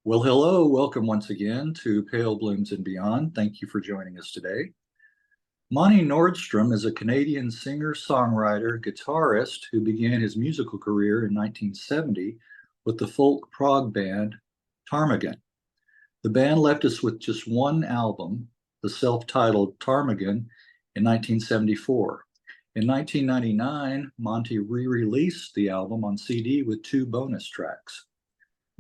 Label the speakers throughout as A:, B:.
A: Well, hello. Welcome once again to Pale Blooms and Beyond. Thank you for joining us today. Monte Nordstrom is a Canadian singer-songwriter, guitarist who began his musical career in 1970 with the folk prog band Ptarmigan. The band left us with just one album, the self-titled Ptarmigan, in 1974. In 1999, Monte re-released the album on CD with two bonus tracks.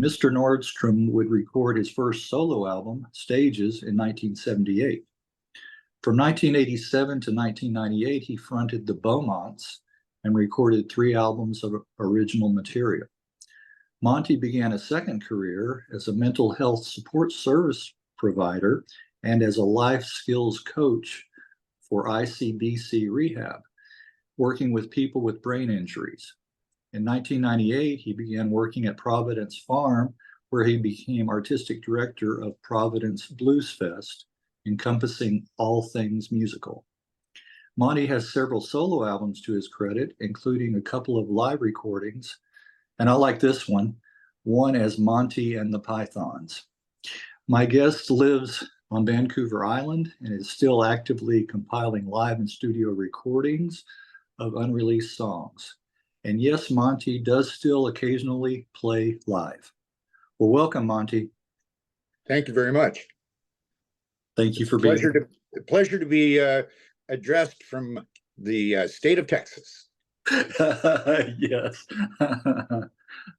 A: Mr. Nordstrom would record his first solo album, Stages, in 1978. From 1987 to 1998, he fronted the Beaumonts and recorded 3 albums of original material. Monte began a second career as a mental health support service provider and as a life skills coach for ICBC Rehab, working with people with brain injuries. In 1998, he began working at Providence Farm, where he became artistic director of Providence Bluesfest, encompassing all things musical. Monte has several solo albums to his credit, including a couple of live recordings, and I like this one as Monte and the Pythons. My guest lives on Vancouver Island and is still actively compiling live and studio recordings of unreleased songs. And yes, Monte does still occasionally play live. Well, welcome, Monte.
B: Thank you very much.
A: Thank you for being here.
B: Pleasure to be addressed from the state of Texas.
A: Yes.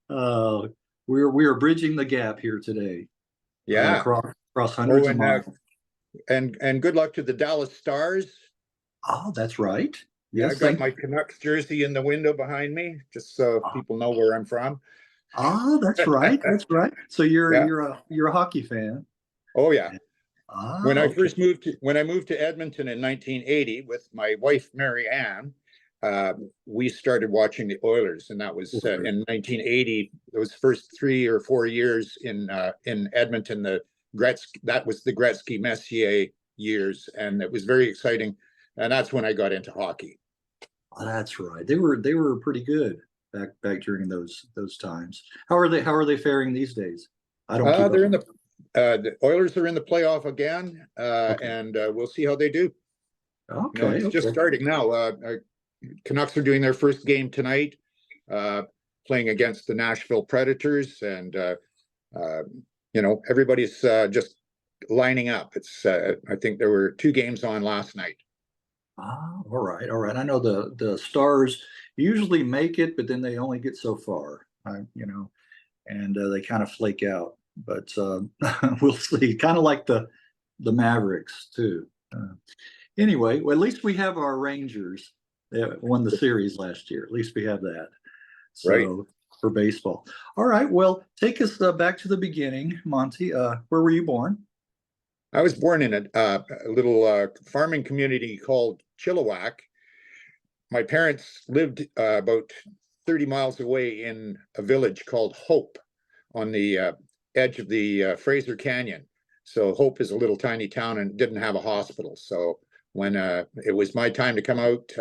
A: We are bridging the gap here today.
B: Yeah.
A: Across hundreds of miles.
B: And good luck to the Dallas Stars.
A: Oh, that's right. Yes,
B: I got my Canucks jersey in the window behind me, just so people know where I'm from.
A: Oh, that's right. That's right. So you're a hockey fan.
B: Oh yeah. When I moved to Edmonton in 1980 with my wife Mary Ann, we started watching the Oilers, and that was in 1980. Those first 3 or 4 years in Edmonton, that was the Gretzky-Messier years, and it was very exciting. And that's when I got into hockey.
A: Oh, that's right. They were pretty good back during those times. How are they faring these days? I don't keep
B: they're in the Oilers are in the playoff again, and we'll see how they do.
A: Okay,
B: it's just starting now. Canucks are doing their first game tonight, playing against the Nashville Predators, and everybody's just lining up. It's I think there were 2 games on last night.
A: Ah, all right. I know the Stars usually make it, but then they only get so far, and they kind of flake out. But we'll see. Kind of like the Mavericks too. Anyway, well, at least we have our Rangers that won the series last year. At least we have that. So
B: right.
A: For baseball. All right. Well, take us back to the beginning, Monte. Where were you born?
B: I was born in a little farming community called Chilliwack. My parents lived about 30 miles away in a village called Hope on the edge of the Fraser Canyon. So Hope is a little tiny town and didn't have a hospital. So when it was my time to come out,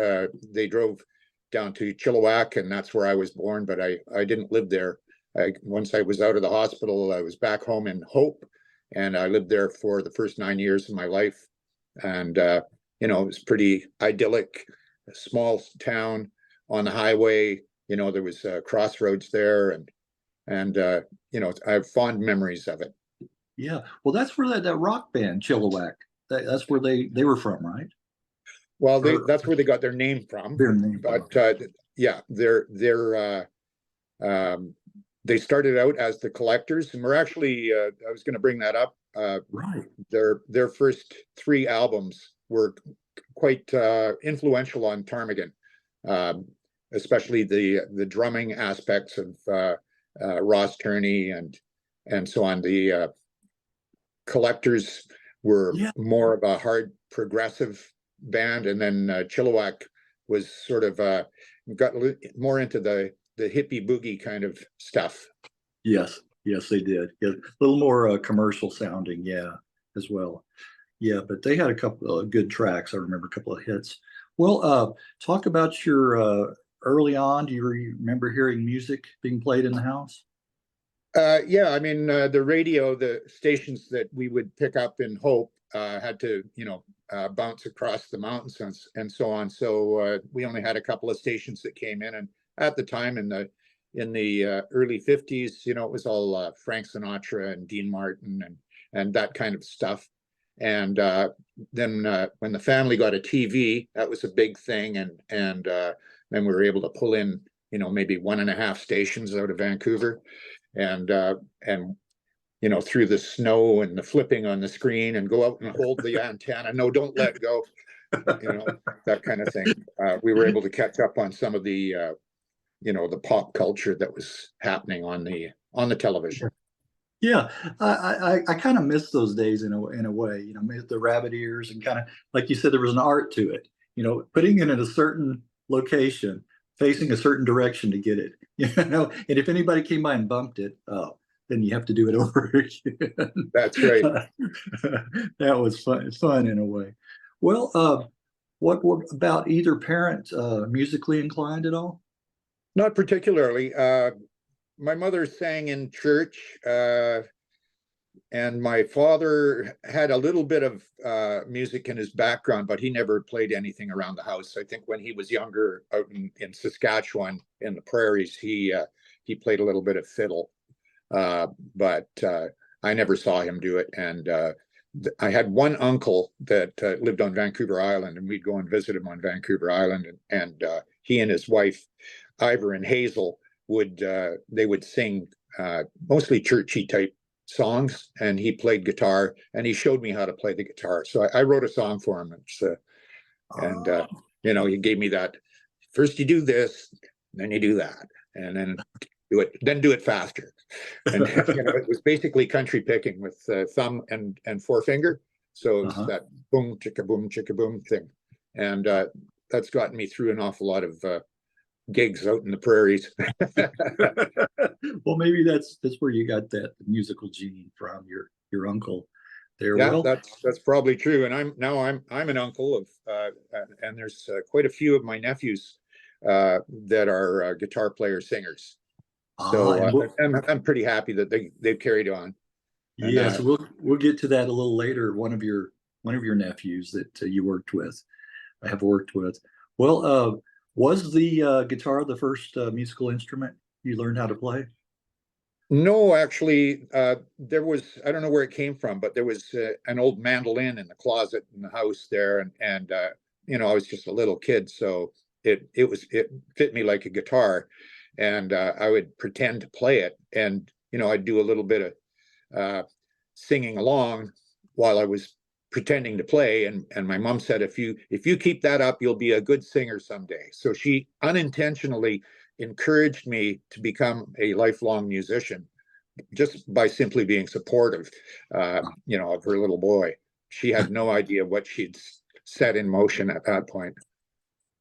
B: they drove down to Chilliwack, and that's where I was born. But I didn't live there. Once I was out of the hospital, I was back home in Hope. And I lived there for the first 9 years of my life. And, it was pretty idyllic, a small town on the highway. There was crossroads there. And I have fond memories of it.
A: Yeah. Well, that's where that rock band, Chilliwack, that's where they were from, right?
B: Well, that's where they got their name from. They started out as the Collectors, and we're actually I was going to bring that up.
A: Right.
B: Their first 3 albums were quite influential on Ptarmigan, especially the drumming aspects of Ross Turney and so on. The Collectors were more of a hard progressive band, and then Chilliwack was sort of got more into the hippie boogie kind of stuff.
A: Yes, they did. Yeah, a little more commercial sounding, as well. Yeah, but they had a couple of good tracks. I remember a couple of hits. Well, talk about your early on. Do you remember hearing music being played in the house?
B: Yeah, I mean, the radio, the stations that we would pick up in Hope had to, bounce across the mountains and so on. So we only had a couple of stations that came in, and at the time in the early 50s, it was all Frank Sinatra and Dean Martin and that kind of stuff. And then when the family got a TV, that was a big thing, and then we were able to pull in, maybe 1.5 stations out of Vancouver, and through the snow and the flipping on the screen and go out and hold the antenna. No, don't let go. That kind of thing. We were able to catch up on some of the the pop culture that was happening on the television.
A: Yeah, I kind of miss those days in a way. The rabbit ears, and kind of like you said, there was an art to it. Putting it in a certain location, facing a certain direction to get it. And if anybody came by and bumped it, oh, then you have to do it over again.
B: That's right.
A: That was fun in a way. Well, what about either parent musically inclined at all?
B: Not particularly. My mother sang in church, and my father had a little bit of music in his background, but he never played anything around the house. I think when he was younger, out in Saskatchewan, in the prairies, he played a little bit of fiddle, but I never saw him do it. And I had one uncle that lived on Vancouver Island, and we'd go and visit him on Vancouver Island, and he and his wife, Ivor and Hazel, would sing mostly churchy type songs, and he played guitar, and he showed me how to play the guitar. So I wrote a song for him, and he gave me that. First you do this, then you do that, and then do it faster. And it was basically country picking with thumb and forefinger. So it was that boom chicka boom thing, and that's gotten me through an awful lot of gigs out in the prairies.
A: Well, maybe that's where you got that musical gene from your uncle there.
B: Yeah,
A: Well,
B: that's probably true. And I'm an uncle of and there's quite a few of my nephews that are guitar player singers. So I'm pretty happy that they've carried on.
A: Yeah, so we'll get to that a little later. One of your nephews that you worked with, I have worked with. Well, was the guitar the first musical instrument you learned how to play?
B: No, actually, there was, I don't know where it came from, but there was an old mandolin in the closet in the house there, and I was just a little kid, so it fit me like a guitar, and I would pretend to play it, and I'd do a little bit of singing along while I was pretending to play, and my mom said, if you keep that up, you'll be a good singer someday. So she unintentionally encouraged me to become a lifelong musician just by simply being supportive of her little boy. She had no idea what she'd set in motion at that point.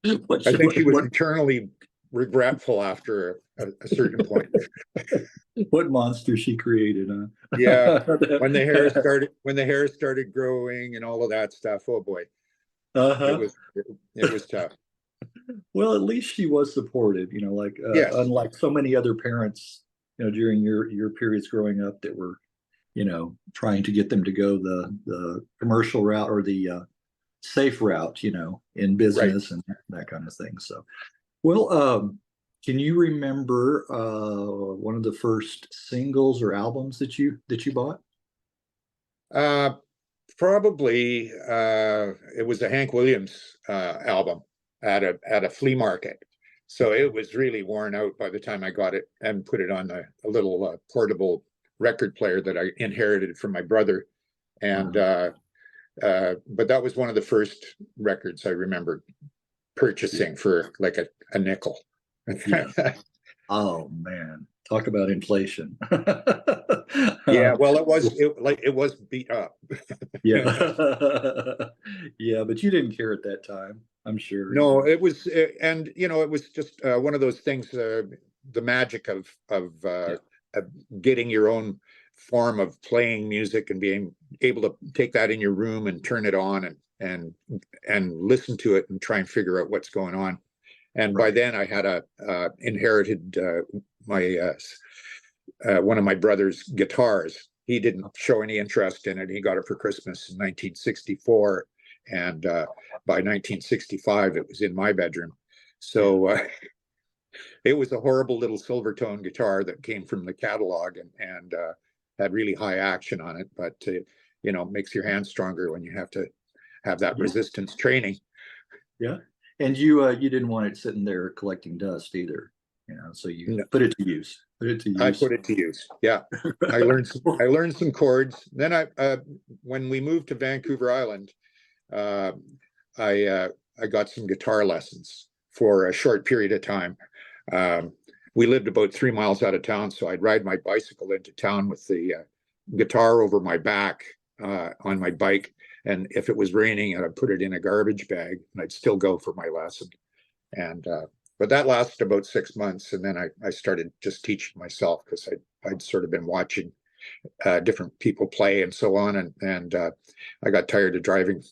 B: I think she was internally regretful after a certain point.
A: What monster she created, huh?
B: Yeah, when the hair started growing and all of that stuff. Oh boy, it was tough.
A: Well, at least she was supportive,
B: Yes.
A: Unlike so many other parents, during your periods growing up that were, trying to get them to go the commercial route or the safe route, in business, right, and that kind of thing. So, well, can you remember one of the first singles or albums that you bought?
B: Probably it was a Hank Williams album at a flea market. So it was really worn out by the time I got it and put it on a little portable record player that I inherited from my brother. And but that was one of the first records I remember purchasing for like a nickel.
A: Yeah. Oh man, talk about inflation.
B: Yeah, well, it was beat up.
A: Yeah. Yeah, but you didn't care at that time, I'm sure.
B: No, it was, and it was just one of those things. The magic of getting your own form of playing music and being able to take that in your room and turn it on and listen to it and try and figure out what's going on. And by then I had inherited my one of my brother's guitars. He didn't show any interest in it. He got it for Christmas in 1964, and by 1965, it was in my bedroom. So it was a horrible little silver tone guitar that came from the catalog, and had really high action on it, but you know, makes your hands stronger when you have to have that resistance training.
A: Yeah. And you didn't want it sitting there collecting dust either, you know, so you put it to use.
B: I put it to use. Yeah. I learned some chords. Then when we moved to Vancouver Island, I got some guitar lessons for a short period of time. We lived about 3 miles out of town, so I'd ride my bicycle into town with the guitar over my back on my bike. And if it was raining, I'd put it in a garbage bag, and I'd still go for my lesson. And but that lasted about 6 months, and then I started just teaching myself, because I'd sort of been watching different people play and so on, and I got tired of driving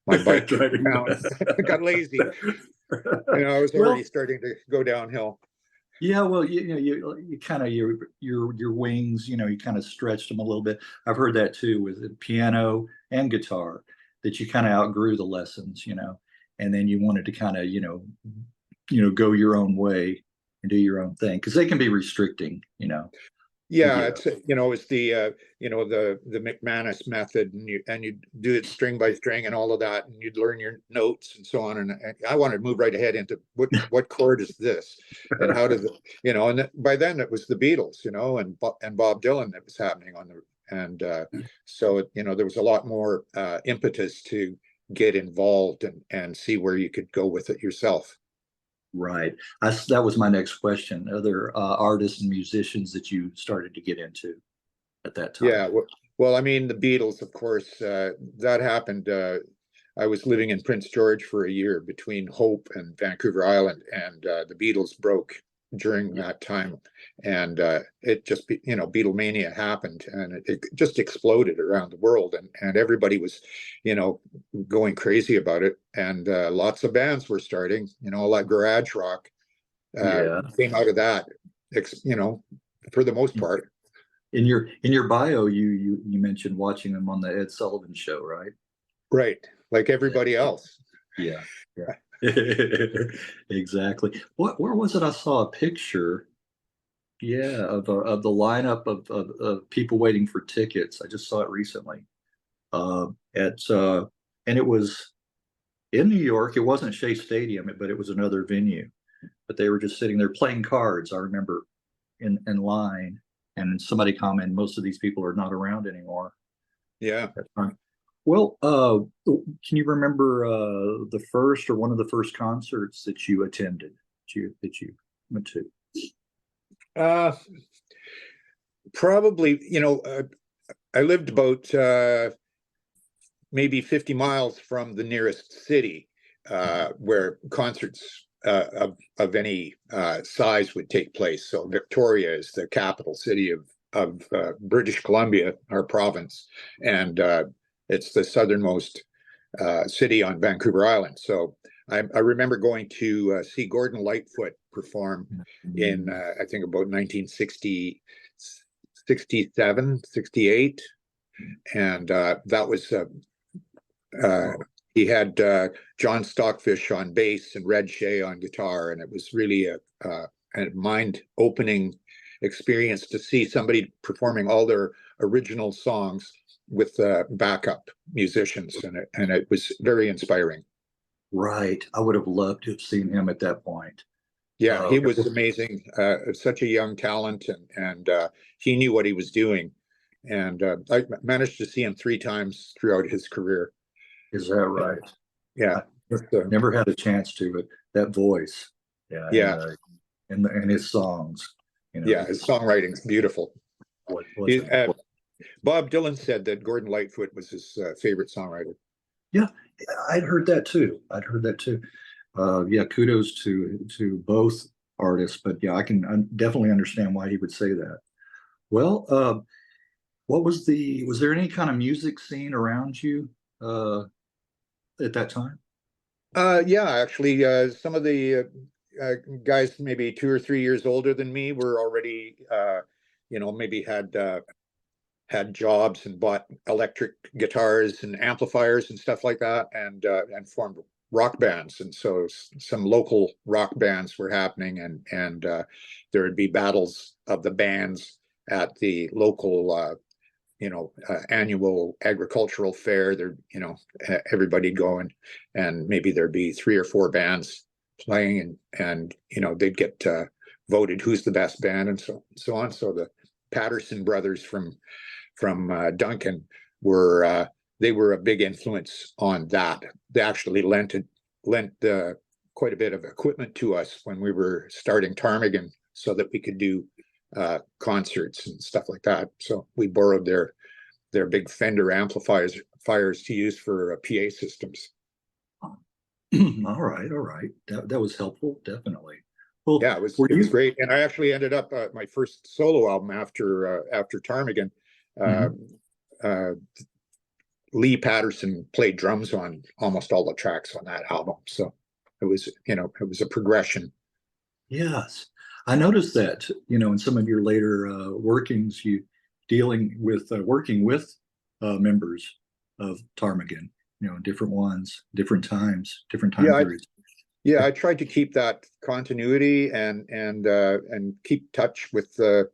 B: my bike around. I got lazy. You know, I was already starting to go downhill.
A: Yeah, well, you know, you kind of your wings, you know, you kind of stretched them a little bit. I've heard that too with the piano and guitar, that you kind of outgrew the lessons, you know, and then you wanted to kind of, you know, go your own way and do your own thing, because they can be restricting, you know.
B: Yeah, it's, you know, it's the you know, the McManus method, and you do it string by string and all of that, and you'd learn your notes and so on. And I wanted to move right ahead into what chord is this, and how does it, you know. And by then it was the Beatles, you know, and Bob Dylan that was happening on the, and so you know, there was a lot more impetus to get involved and see where you could go with it yourself.
A: Right. That was my next question. Other artists and musicians that you started to get into at that time?
B: Yeah, well, I mean, the Beatles, of course, that happened. I was living in Prince George for a year between Hope and Vancouver Island, and the Beatles broke during that time, and it just, you know, Beatlemania happened, and it just exploded around the world, and everybody was, you know, going crazy about it, and lots of bands were starting, you know, like garage rock came out of that, you know, for the most part.
A: In your bio, you mentioned watching them on the Ed Sullivan Show, right?
B: Right, like everybody else.
A: Yeah, yeah. Exactly. Where was it? I saw a picture, yeah, of the lineup of people waiting for tickets. I just saw it recently. At and it was in New York. It wasn't Shea Stadium, but it was another venue. But they were just sitting there playing cards. I remember in line, and somebody commented, most of these people are not around anymore.
B: Yeah.
A: Well, can you remember the first or one of the first concerts that you attended, that you went to?
B: Probably, you know, I lived about maybe 50 miles from the nearest city where concerts of any size would take place. So Victoria is the capital city of British Columbia, our province, and it's the southernmost city on Vancouver Island. So I remember going to see Gordon Lightfoot perform in, I think, about 1960, 67, 68. And that was, he had John Stockfish on bass and Red Shea on guitar. And it was really a mind-opening experience to see somebody performing all their original songs with backup musicians, and it was very inspiring.
A: Right. I would have loved to have seen him at that point.
B: Yeah, he was amazing. Such a young talent, and he knew what he was doing. And I managed to see him 3 times throughout his career.
A: Is that right?
B: Yeah.
A: Never had a chance to, but that voice,
B: yeah,
A: and his songs, you know.
B: Yeah, his songwriting's beautiful. Bob Dylan said that Gordon Lightfoot was his favorite songwriter.
A: Yeah, I'd heard that too. Yeah, kudos to both artists, but yeah, I can definitely understand why he would say that. Well, was there any kind of music scene around you at that time?
B: Yeah, actually, some of the guys maybe 2 or 3 years older than me were already maybe had jobs and bought electric guitars and amplifiers and stuff like that, and formed rock bands. And so some local rock bands were happening, and there would be battles of the bands at the local annual agricultural fair. There, everybody'd go, and maybe there'd be 3 or 4 bands playing, and they'd get voted who's the best band, and so on. So the Patterson brothers from Duncan were they were a big influence on that. They actually lent quite a bit of equipment to us when we were starting Ptarmigan, so that we could do concerts and stuff like that. So we borrowed their big Fender amplifiers to use for PA systems.
A: All right. That was helpful, definitely. Well,
B: yeah, it was great. And I actually ended up my first solo album after Ptarmigan. Lee Patterson played drums on almost all the tracks on that album. So it was a progression.
A: Yes. I noticed that, in some of your later workings, you working with members of Ptarmigan, different ones, different time periods.
B: I tried to keep that continuity and keep touch with the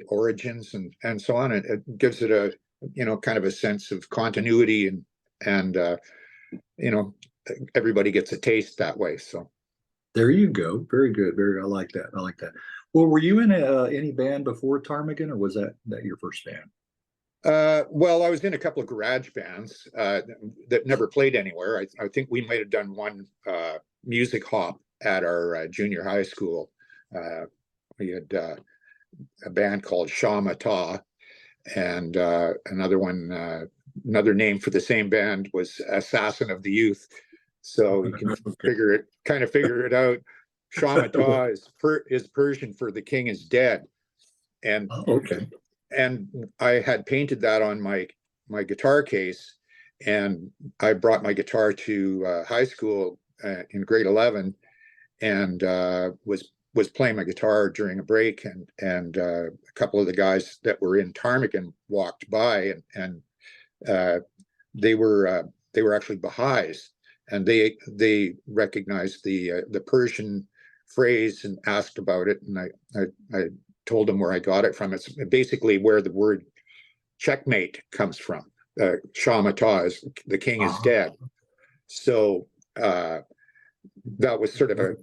B: origins and so on. It gives it a kind of a sense of continuity, and everybody gets a taste that way. So
A: there you go. Very good. I like that. Well, were you in any band before Ptarmigan, or was that your first band?
B: Well, I was in a couple of garage bands that never played anywhere. I think we might have done one music hop at our junior high school. We had a band called Shaw-Mata, and another name for the same band was Assassin of the Youth. So you can figure it out. Shaw-Mata is Persian for the king is dead. And
A: okay.
B: And I had painted that on my guitar case, and I brought my guitar to high school in grade 11, and was playing my guitar during a break, and a couple of the guys that were in Ptarmigan walked by, and they were actually Baha'is, and they recognized the Persian phrase and asked about it, and I told them where I got it from. It's basically where the word checkmate comes from. Shaw-Mata is the king is dead. So that was sort of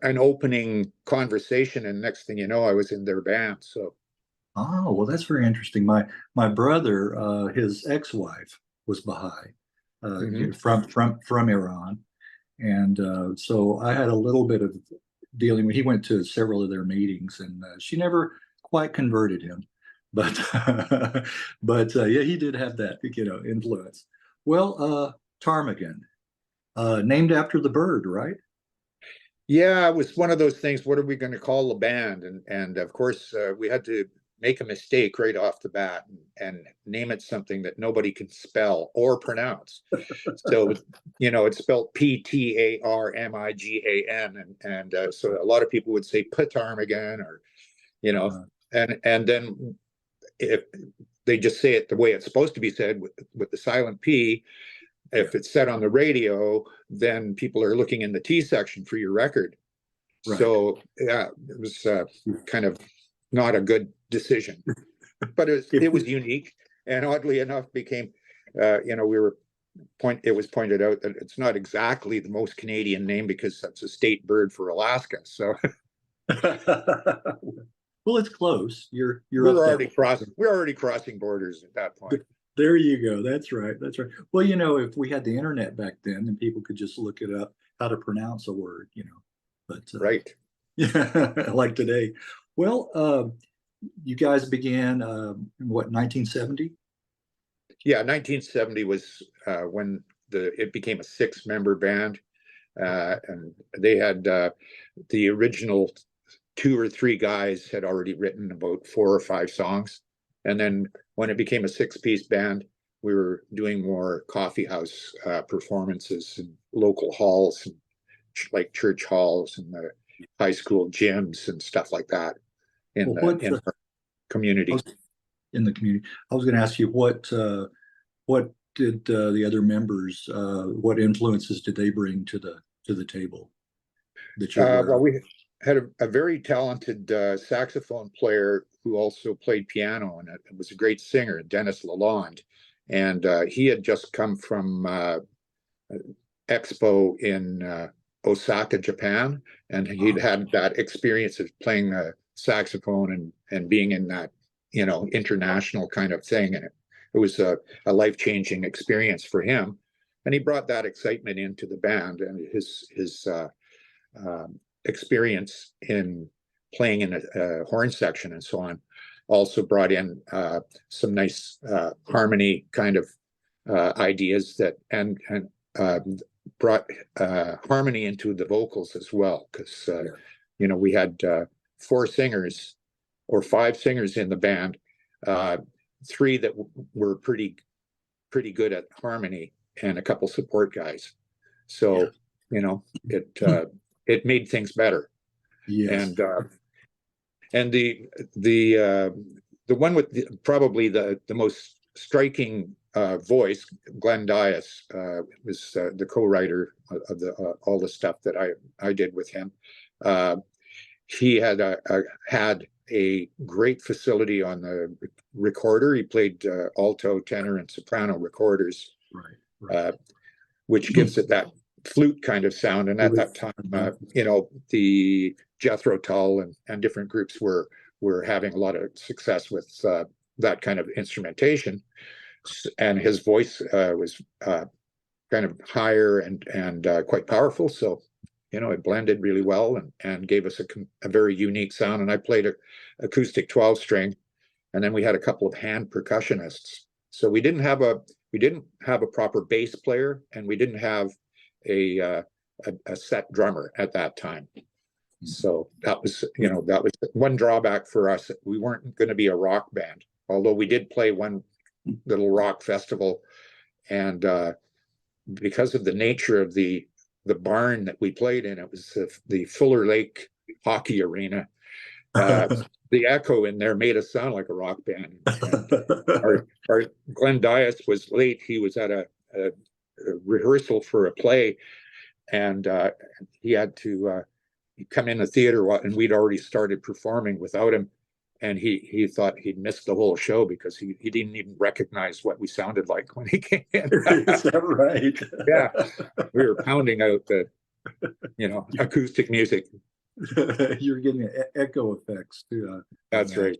B: an opening conversation, and next thing you know, I was in their band. So
A: well, that's very interesting. My brother, his ex-wife was Baha'i, from Iran, and so I had a little bit of dealing with. He went to several of their meetings, and she never quite converted him, but yeah, he did have that influence. Well, Ptarmigan, named after the bird, right?
B: Yeah, it was one of those things. What are we going to call the band? And of course, we had to make a mistake right off the bat and name it something that nobody can spell or pronounce. So, it's spelled Ptarmigan, and so a lot of people would say Ptarmigan, or, and then if they just say it the way it's supposed to be said with the silent P. If it's said on the radio, then people are looking in the T section for your record. Right. So yeah, it was kind of not a good decision, but it was unique, and oddly enough became, it was pointed out that it's not exactly the most Canadian name because that's a state bird for Alaska. So,
A: well, it's close. We're
B: already crossing borders at that point.
A: There you go. That's right. Well, if we had the internet back then then people could just look it up, how to pronounce a word, but
B: right.
A: Yeah, like today. Well, you guys began in what, 1970?
B: Yeah, 1970 was when it became a 6-member band, and they had the original 2 or 3 guys had already written about 4 or 5 songs, and then when it became a 6-piece band, we were doing more coffee house performances in local halls, like church halls and the high school gyms and stuff like that.
A: Well,
B: in our community.
A: in the community? I was going to ask you what did the other members, what influences did they bring to the table that you're aware
B: Well,
A: of?
B: we had a very talented saxophone player who also played piano, and it was a great singer, Dennis Lalonde. And he had just come from Expo in Osaka, Japan, and he'd had that experience of playing saxophone and being in that, international kind of thing. And it was a life-changing experience for him. And he brought that excitement into the band, and his experience in playing in a horn section and so on also brought in some nice harmony kind of ideas that and brought harmony into the vocals as well, because we had 4 singers or 5 singers in the band, 3 that were pretty good at harmony, and a couple support guys. So it made things better.
A: Yes.
B: And the one with probably the most striking voice, Glenn Dias, was the co-writer of all the stuff that I did with him. He had a great facility on the recorder. He played alto, tenor, and soprano recorders,
A: Right.
B: Which gives it that flute kind of sound. And at that time, the Jethro Tull and different groups were having a lot of success with that kind of instrumentation. And his voice was kind of higher and quite powerful. So, it blended really well and gave us a very unique sound. And I played an acoustic 12-string, and then we had a couple of hand percussionists. So we didn't have a proper bass player, and we didn't have a set drummer at that time. So that was one drawback for us. We weren't going to be a rock band, although we did play one little rock festival, and because of the nature of the barn that we played in, it was the Fuller Lake hockey arena. The echo in there made us sound like a rock band. And our Glenn Dias was late. He was at a rehearsal for a play, and he had to come in the theater, and we'd already started performing without him. And he thought he'd missed the whole show because he didn't even recognize what we sounded like when he came in.
A: Is that right?
B: Yeah, we were pounding out the acoustic music.
A: You're getting echo effects too.
B: That's right.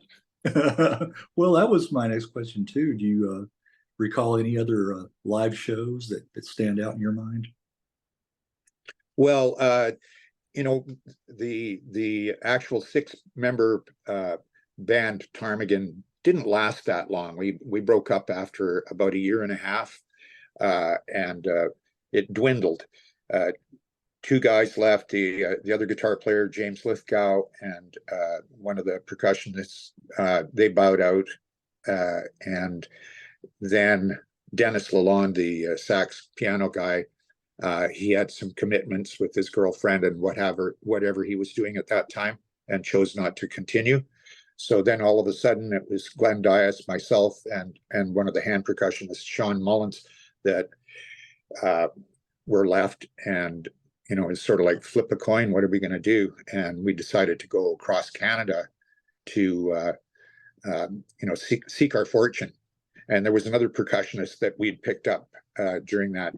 A: Well, that was my next question too. Do you recall any other live shows that stand out in your mind?
B: Well, the actual 6-member band Ptarmigan didn't last that long. We broke up after about 1.5 years, and it dwindled. 2 guys left. The other guitar player, James Lithgow, and one of the percussionists, they bowed out. And then Dennis Lalonde, the sax piano guy, he had some commitments with his girlfriend and whatever he was doing at that time, and chose not to continue. So then all of a sudden it was Glenn Dias, myself, and one of the hand percussionists, Sean Mullins, that were left. And it's sort of like flip a coin. What are we going to do? And we decided to go across Canada to seek our fortune. And there was another percussionist that we'd picked up during that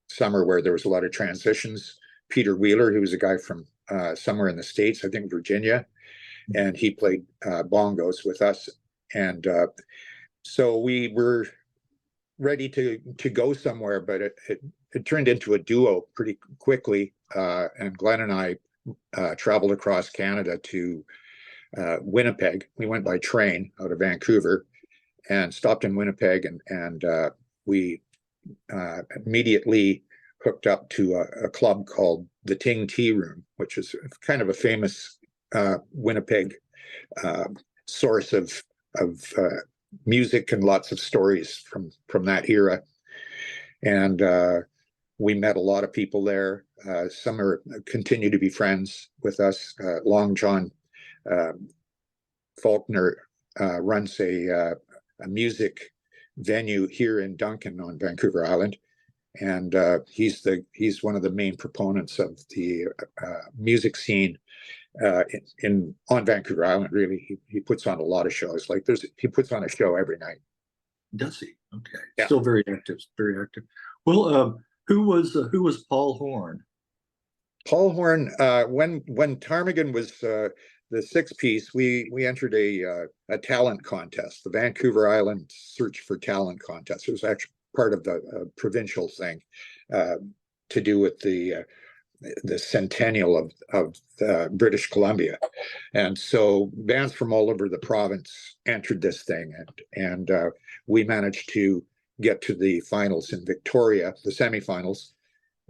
B: summer where there was a lot of transitions, Peter Wheeler, who was a guy from somewhere in the States, I think Virginia, and he played bongos with us. And so we were ready to go somewhere, but it turned into a duo pretty quickly. And Glenn and I traveled across Canada to Winnipeg. We went by train out of Vancouver and stopped in Winnipeg, and we immediately hooked up to a club called the Ting Tea Room, which is kind of a famous Winnipeg source of music and lots of stories from that era. And we met a lot of people there. Some continue to be friends with us. Long John Faulkner runs a music venue here in Duncan on Vancouver Island, and he's one of the main proponents of the music scene on Vancouver Island. Really, he puts on a lot of shows. He puts on a show every night.
A: Does he? Okay.
B: Yeah.
A: Still very active. Very active. Well, who was Paul Horn?
B: Paul Horn, when Ptarmigan was the six piece, we entered a talent contest, the Vancouver Island Search for Talent contest. It was actually part of the provincial thing to do with the centennial of British Columbia, and so bands from all over the province entered this thing, and we managed to get to the finals in Victoria, the semifinals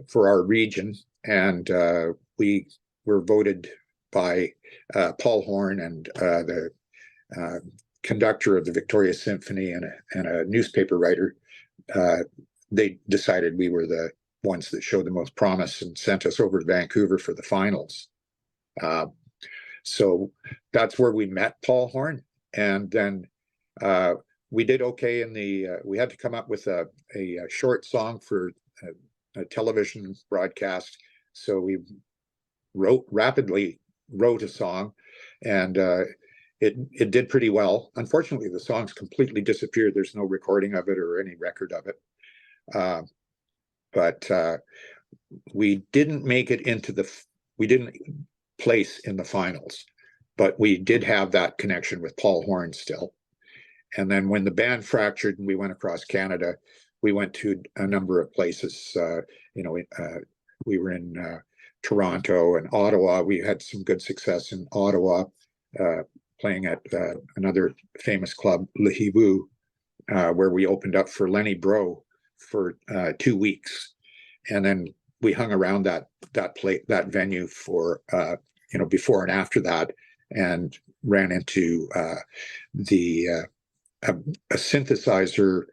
B: for our region, and we were voted by Paul Horn and the conductor of the Victoria Symphony and a newspaper writer. They decided we were the ones that showed the most promise and sent us over to Vancouver for the finals. So that's where we met Paul Horn, and then we did okay in we had to come up with a short song for a television broadcast. So we rapidly wrote a song, and it did pretty well. Unfortunately, the song's completely disappeared. There's no recording of it or any record of it. But we didn't make it we didn't place in the finals, but we did have that connection with Paul Horn still. And then when the band fractured and we went across Canada, we went to a number of places. We were in Toronto and Ottawa. We had some good success in Ottawa, playing at another famous club, Le Hibou, where we opened up for Lenny Breau for 2 weeks, and then we hung around that venue for before and after that, and ran into a synthesizer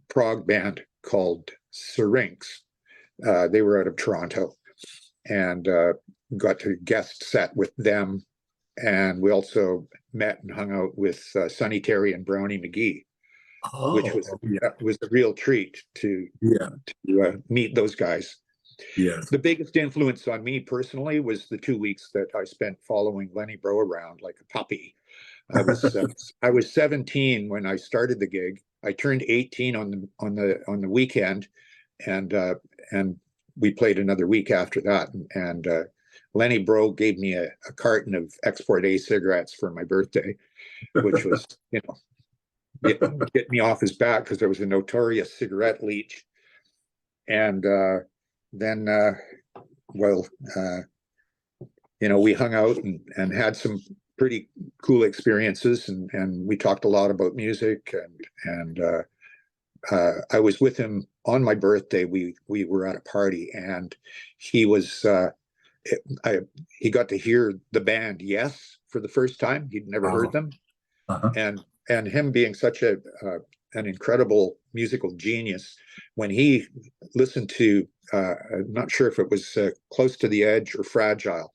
B: prog band called Syrinx. They were out of Toronto, and got to guest set with them, and we also met and hung out with Sonny Terry and Brownie McGee. Which was a real treat to meet those guys.
A: Yes.
B: The biggest influence on me personally was the 2 weeks that I spent following Lenny Breau around like a puppy. I was 17 when I started the gig. I turned 18 on the weekend, and we played another week after that. And Lenny Breau gave me a carton of Export A cigarettes for my birthday, which was get me off his back, because there was a notorious cigarette leech. And then we hung out and had some pretty cool experiences, and we talked a lot about music, and I was with him on my birthday. We were at a party, and he got to hear the band Yes for the first time. He'd never heard them.
A: Uh-huh.
B: And him being such an incredible musical genius, when he listened to, I'm not sure if it was Close to the Edge or Fragile,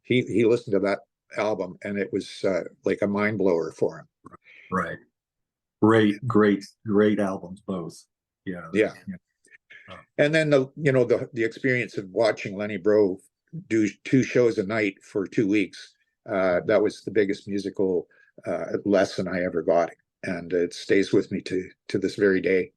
B: he listened to that album, and it was like a mind blower for him.
A: Right. Great albums, both. Yeah.
B: And then the experience of watching Lenny Breau do 2 shows a night for 2 weeks, that was the biggest musical lesson I ever got, and it stays with me to this very day.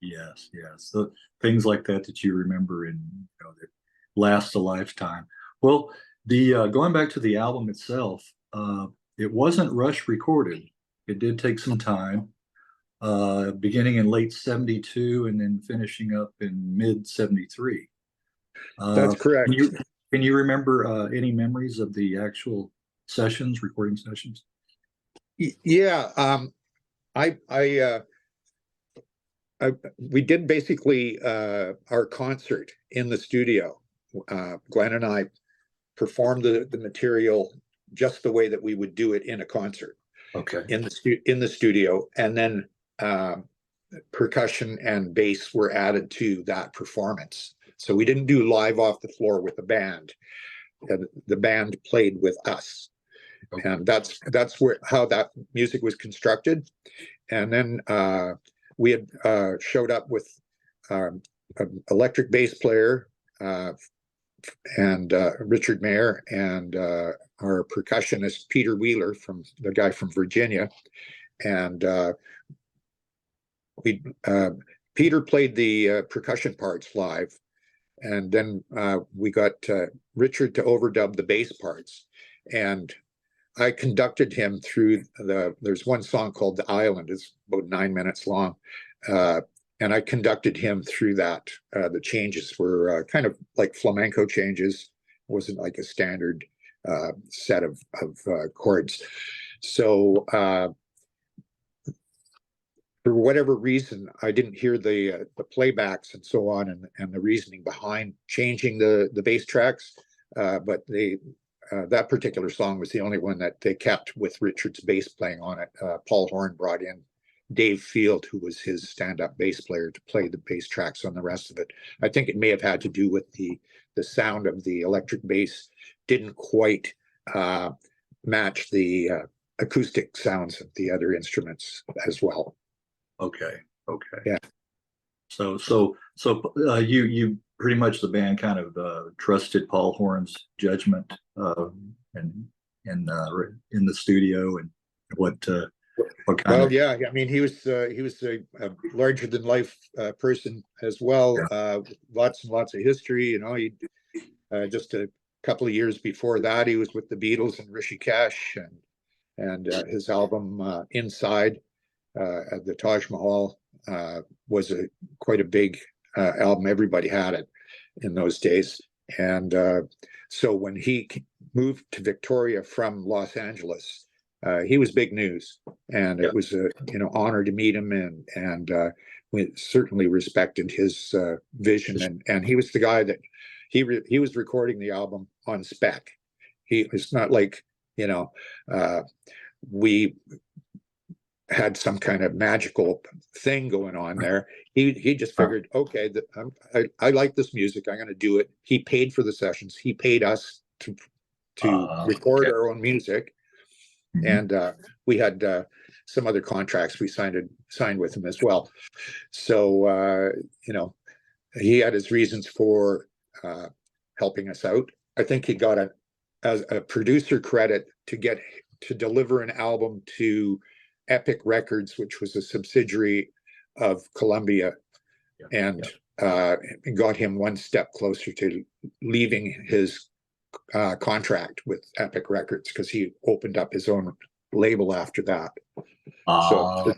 A: Yes. So things like that you remember and that last a lifetime. Well, the going back to the album itself, it wasn't rush recorded. It did take some time, beginning in late '72 and then finishing up in mid '73.
B: That's correct.
A: Can you remember any memories of the actual recording sessions?
B: Yeah, we did basically our concert in the studio. Glenn and I performed the material just the way that we would do it in a concert.
A: Okay.
B: In the studio, and then percussion and bass were added to that performance. So we didn't do live off the floor with the band. The band played with us. And that's how that music was constructed. And then we had showed up with an electric bass player and Richard Mayer, and our percussionist Peter Wheeler, the guy from Virginia. And Peter played the percussion parts live, and then we got Richard to overdub the bass parts, and I conducted him through there's one song called The Island. It's about 9 minutes long. And I conducted him through that. The changes were kind of like flamenco changes. It wasn't like a standard set of chords. So for whatever reason, I didn't hear the playbacks and so on, and the reasoning behind changing the bass tracks. But that particular song was the only one that they kept with Richard's bass playing on it. Paul Horn brought in Dave Field, who was his stand-up bass player, to play the bass tracks on the rest of it. I think it may have had to do with the sound of the electric bass didn't quite match the acoustic sounds of the other instruments as well.
A: Okay.
B: Yeah.
A: So you pretty much, the band kind of trusted Paul Horn's judgment and in the studio, and what kind
B: well,
A: of.
B: yeah, I mean, he was a larger than life person as well.
A: Yeah.
B: Lots and lots of history. You know, he just a couple of years before that, he was with the Beatles and Rishi Cash, and his album Inside at the Taj Mahal was quite a big album. Everybody had it in those days. And so when he moved to Victoria from Los Angeles, he was big news, and it was a honor to meet him, and we certainly respected his vision, and he was the guy that he was recording the album on spec. It's not like we had some kind of magical thing going on there. He just figured, okay, I like this music, I'm going to do it. He paid for the sessions. He paid us to record our own music. And we had some other contracts we signed with him as well. So he had his reasons for helping us out. I think he got a producer credit to deliver an album to Epic Records, which was a subsidiary of Columbia, and got him one step closer to leaving his contract with Epic Records, because he opened up his own label after that. So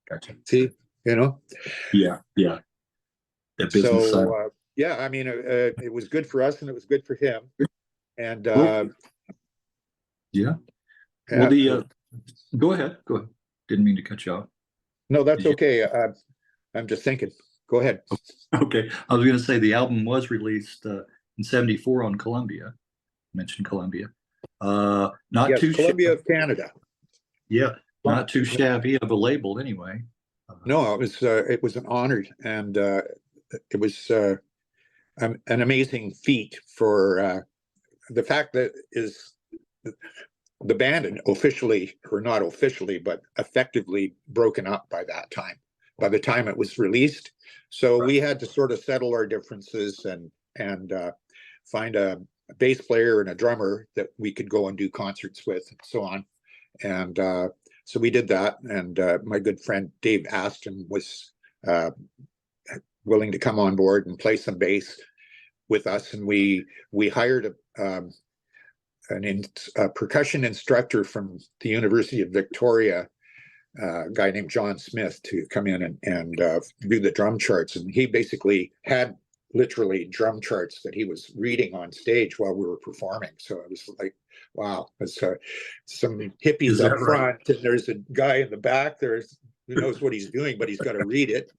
A: gotcha.
B: See,
A: Yeah. That business
B: so
A: side.
B: yeah, I mean, it was good for us, and it was good for him. And
A: yeah. Well, go ahead. Didn't mean to cut you off.
B: No, that's okay. I'm just thinking. Go ahead.
A: Okay. I was going to say the album was released in '74 on Columbia. Mentioned Columbia. Not too
B: Columbia of Canada.
A: Yeah, not too shabby of a label anyway.
B: No, it was an honor, and it was an amazing feat for the fact that is the band had officially, or not officially, but effectively broken up by that time, by the time it was released. So we had to sort of settle our differences and find a bass player and a drummer that we could go and do concerts with, and so on. And so we did that. And my good friend Dave Aston was willing to come on board and play some bass with us. And we hired a percussion instructor from the University of Victoria, a guy named John Smith, to come in and do the drum charts. And he basically had literally drum charts that he was reading on stage while we were performing. So it was like, wow, it's some hippies up front, and there's a guy in the back who knows what he's doing, but he's got to read it.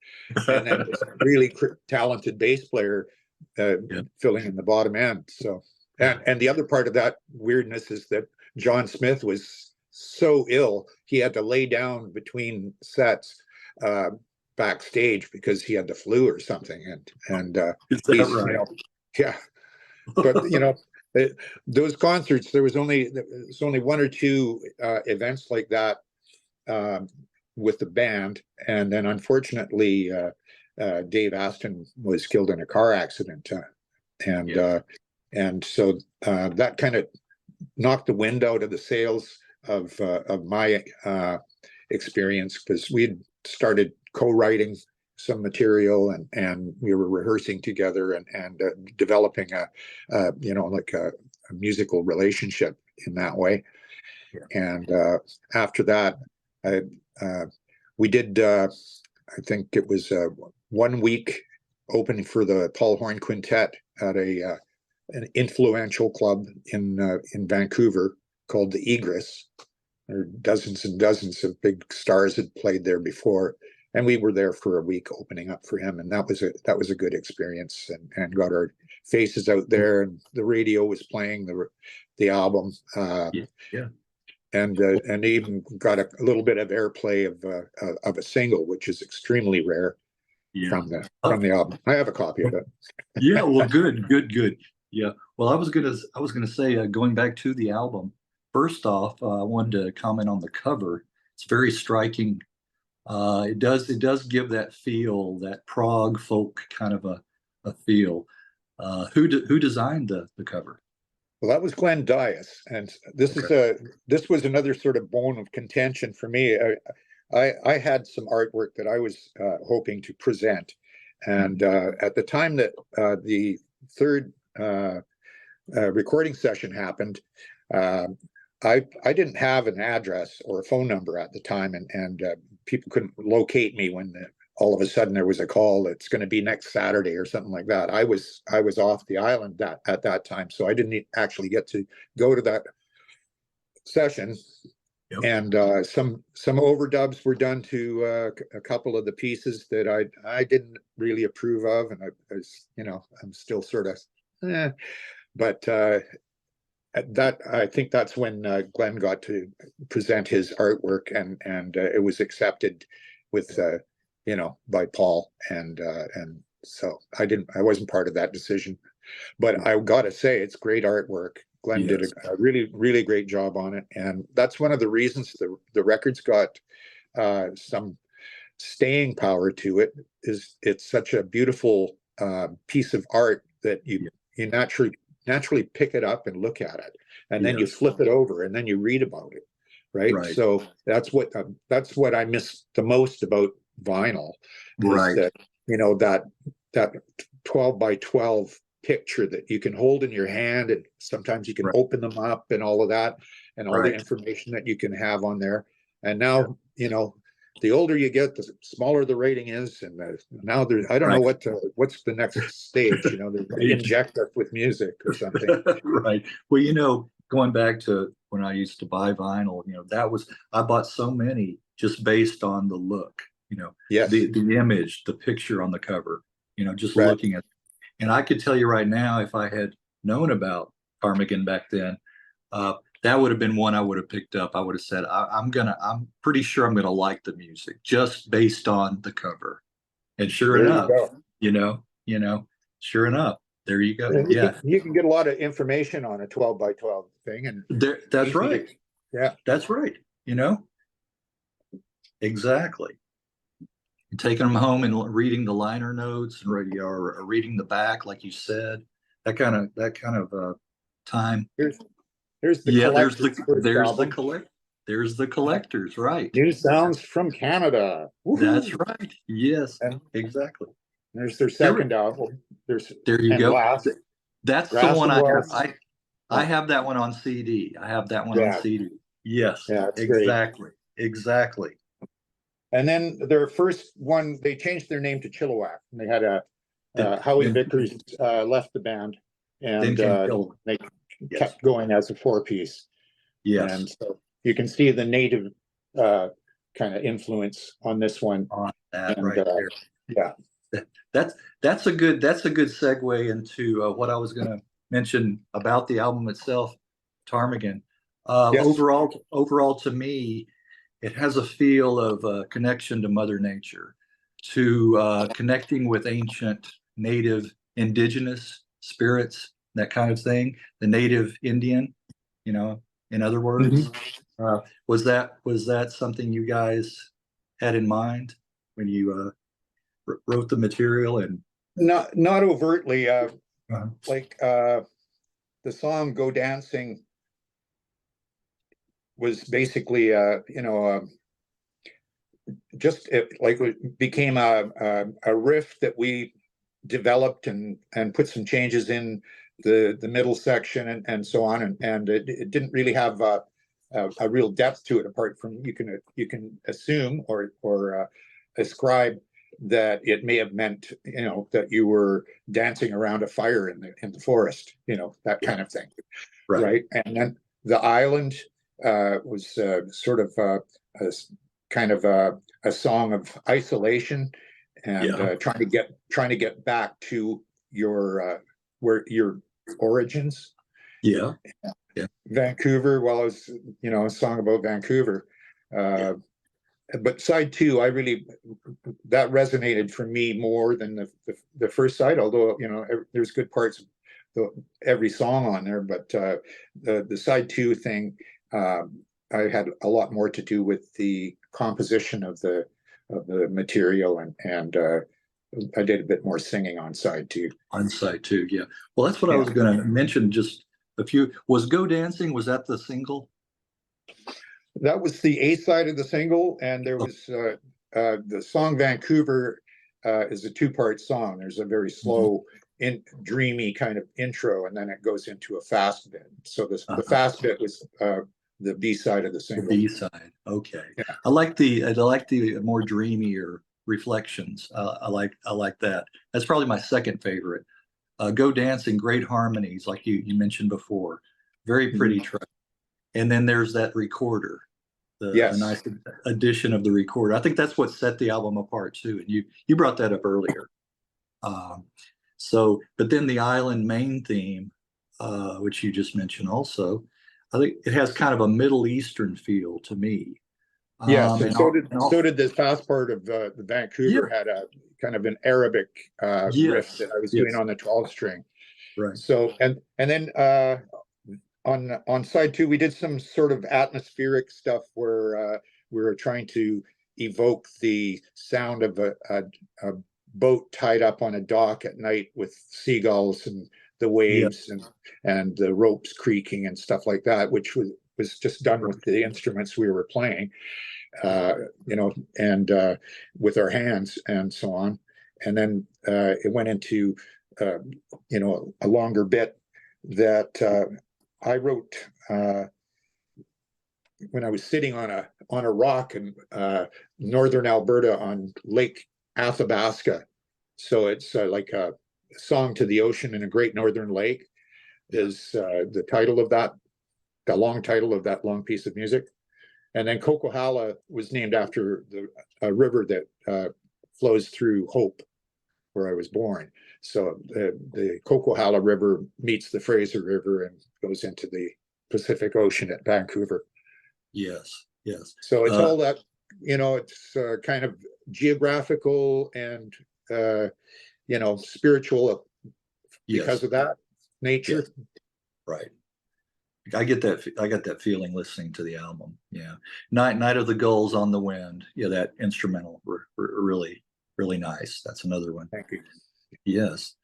B: And then this really talented bass player filling in the bottom end. So, and the other part of that weirdness is that John Smith was so ill, he had to lay down between sets backstage because he had the flu or something. And
A: is that right?
B: yeah. But Those concerts, there's only one or two events like that with the band, and then unfortunately, Dave Aston was killed in a car accident, and so that kind of knocked the wind out of the sails of my experience, because we'd started co-writing some material, and we were rehearsing together, and developing a musical relationship in that way. And after that, we did I think it was 1 week opening for the Paul Horn Quintet at an influential club in Vancouver called the Egress. There were dozens and dozens of big stars had played there before, and we were there for a week opening up for him, and that was a good experience, and got our faces out there, and the radio was playing the album, and even got a little bit of airplay of a single, which is extremely rare from the album. I have a copy of it.
A: Yeah, well, good. Yeah. Well, I was gonna say, going back to the album, first off, I wanted to comment on the cover. It's very striking. It does give that feel, that prog folk kind of a feel. Who designed the cover?
B: Well, that was Glenn Dias, and this was another sort of bone of contention for me. I had some artwork that I was hoping to present, and at the time that the third recording session happened, I didn't have an address or a phone number at the time, and people couldn't locate me when all of a sudden there was a call that's going to be next Saturday or something like that. I was off the island at that time, so I didn't actually get to go to that session. Yep. And some overdubs were done to a couple of the pieces that I didn't really approve of, and I was, I'm still sort of, but that I think that's when Glenn got to present his artwork, and it was accepted with by Paul, and so I wasn't part of that decision, but I got to say it's great artwork. Glenn did a really, really great job on it, and that's one of the reasons the record's got some staying power to it. Is it's such a beautiful piece of art that you naturally pick it up and look at it, and then you flip it over, and then you read about it, right? So that's what I miss the most about vinyl, is that that 12 by 12 picture that you can hold in your hand, and sometimes you can open them up, and all of that, and all the information that you can have on there. And now the older you get, the smaller the rating is, and now I don't know what's the next stage. They inject us with music or something.
A: Right. Well, going back to when I used to buy vinyl, I bought so many just based on the look. The image, the picture on the cover. Just looking at. And I could tell you right now, if I had known about Ptarmigan back then, that would have been one I would have picked up. I would have said, I'm pretty sure I'm gonna like the music just based on the cover. And sure enough, sure enough, there you go.
B: You can get a lot of information on a 12 by 12 thing, and
A: that's right.
B: Yeah,
A: that's right. Exactly. Taking them home and reading the liner notes, and reading the back, like you said, that kind of time.
B: Here's
A: the collectors, right?
B: New sounds from Canada.
A: Woo-hoo. That's right. Yes, exactly.
B: There's their second album.
A: There you go. That's the one I have that one on CD. On CD. Yes, exactly.
B: And then their first one, they changed their name to Chilliwack, and they had Howie Vickers left the band, and they kept going as a 4-piece.
A: Yes,
B: and so you can see the native kind of influence on this one.
A: On that, there. Yeah, that's a good segue into what I was going to mention about the album itself, Ptarmigan. Overall, to me, it has a feel of connection to Mother Nature, to connecting with ancient, native, indigenous spirits that kind of thing, the native Indian, in other words. Was that something you guys had in mind when you wrote the material? And
B: not overtly,
A: uh,
B: like the song "Go Dancing" was basically just like it became a riff that we developed and put some changes in the middle section and so on, and it didn't really have a real depth to it, apart from you can assume or ascribe that it may have meant that you were dancing around a fire in the forest, that kind of thing, right? And then the island was sort of a kind of a song of isolation and trying to get back to your origins.
A: Yeah.
B: Vancouver. Well, it was a song about Vancouver. But side two, that resonated for me more than the first side. Although there's good parts of every song on there, but the side two thing, I had a lot more to do with the composition of the material, and I did a bit more singing on side two.
A: On side two, yeah. Well, that's what I was going to mention. Just a few. Was "Go Dancing"? Was that the single?
B: That was the A side of the single, and there was the song "Vancouver" is a two-part song. There's a very slow, dreamy kind of intro, and then it goes into a fast bit. So the fast bit was the B side of the single.
A: The B side, okay. Yeah. I like the more dreamier reflections. I like that. That's probably my second favorite. "Go Dancing," great harmonies, like you mentioned before. Very pretty track. And then there's that recorder, a nice addition of the recorder. I think that's what set the album apart too. And you brought that up earlier. But then the island main theme, which you just mentioned also, I think it has kind of a Middle Eastern feel to me.
B: Yes, and so did this fast part of the Vancouver. Had a kind of an Arabic riff that I was doing on the 12 string.
A: Right.
B: So and then on side two, we did some sort of atmospheric stuff where we were trying to evoke the sound of a boat tied up on a dock at night with seagulls and the waves and the ropes creaking and stuff like that, which was just done with the instruments we were playing, and with our hands and so on. And then it went into a longer bit that I wrote when I was sitting on a rock in northern Alberta on Lake Athabasca. So it's like a song to the ocean in a great northern lake is the title of that, the long title of that long piece of music. And then Coquihalla was named after a river that flows through Hope, where I was born. So the Coquihalla River meets the Fraser River and goes into the Pacific Ocean at Vancouver.
A: Yes.
B: So it's all that, it's kind of geographical and, spiritual because of that nature.
A: Yes. Right. I get that feeling listening to the album. Yeah. Night of the Gulls on the Wind. Yeah, that instrumental really, really nice. That's another one.
B: Thank you.
A: Yes.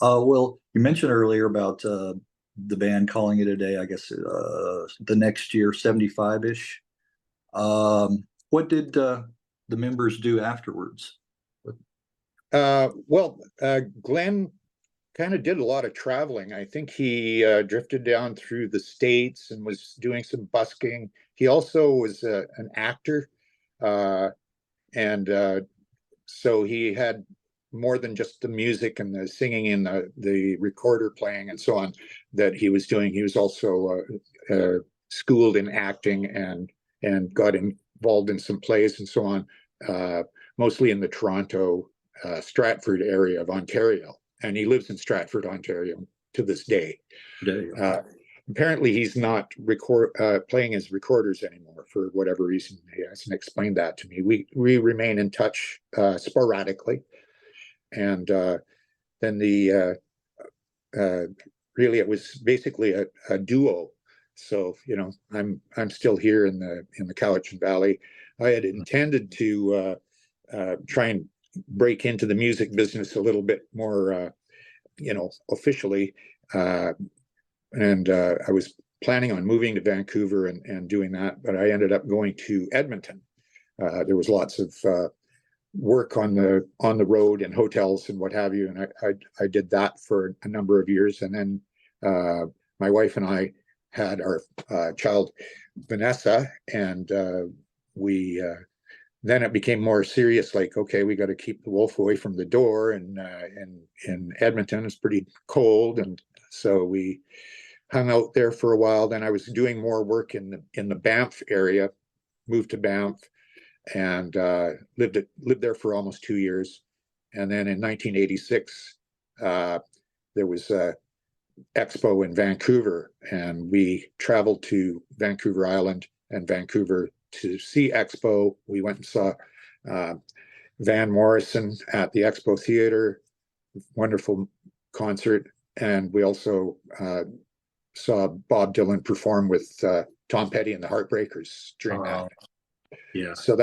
A: Well, you mentioned earlier about the band calling it a day, I guess the next year, 75-ish. What did the members do afterwards?
B: Glenn kind of did a lot of traveling. I think he drifted down through the States and was doing some busking. He also was an actor. And so he had more than just the music and the singing and the recorder playing and so on that he was doing. He was also schooled in acting and got involved in some plays and so on, mostly in the Toronto, Stratford area of Ontario. And he lives in Stratford, Ontario to this day. Apparently he's not playing his recorders anymore for whatever reason. He hasn't explained that to me. We remain in touch sporadically. And then the really, it was basically a duo. So, I'm still here in the Cowichan Valley. I had intended to try and break into the music business a little bit more, officially. And I was planning on moving to Vancouver and doing that, but I ended up going to Edmonton. There was lots of work on the road and hotels and what have you, and I did that for a number of years, and then my wife and I had our child Vanessa, and we then it became more serious. Like, okay, we got to keep the wolf away from the door, and in Edmonton it's pretty cold, and so we hung out there for a while. Then I was doing more work in the Banff area, moved to Banff, and lived there for almost 2 years. And then in 1986, there was a expo in Vancouver, and we traveled to Vancouver Island and Vancouver to see Expo. We went and saw Van Morrison at the Expo Theater, wonderful concert. And we also saw Bob Dylan perform with Tom Petty and the Heartbreakers during that.
A: Yeah.
B: So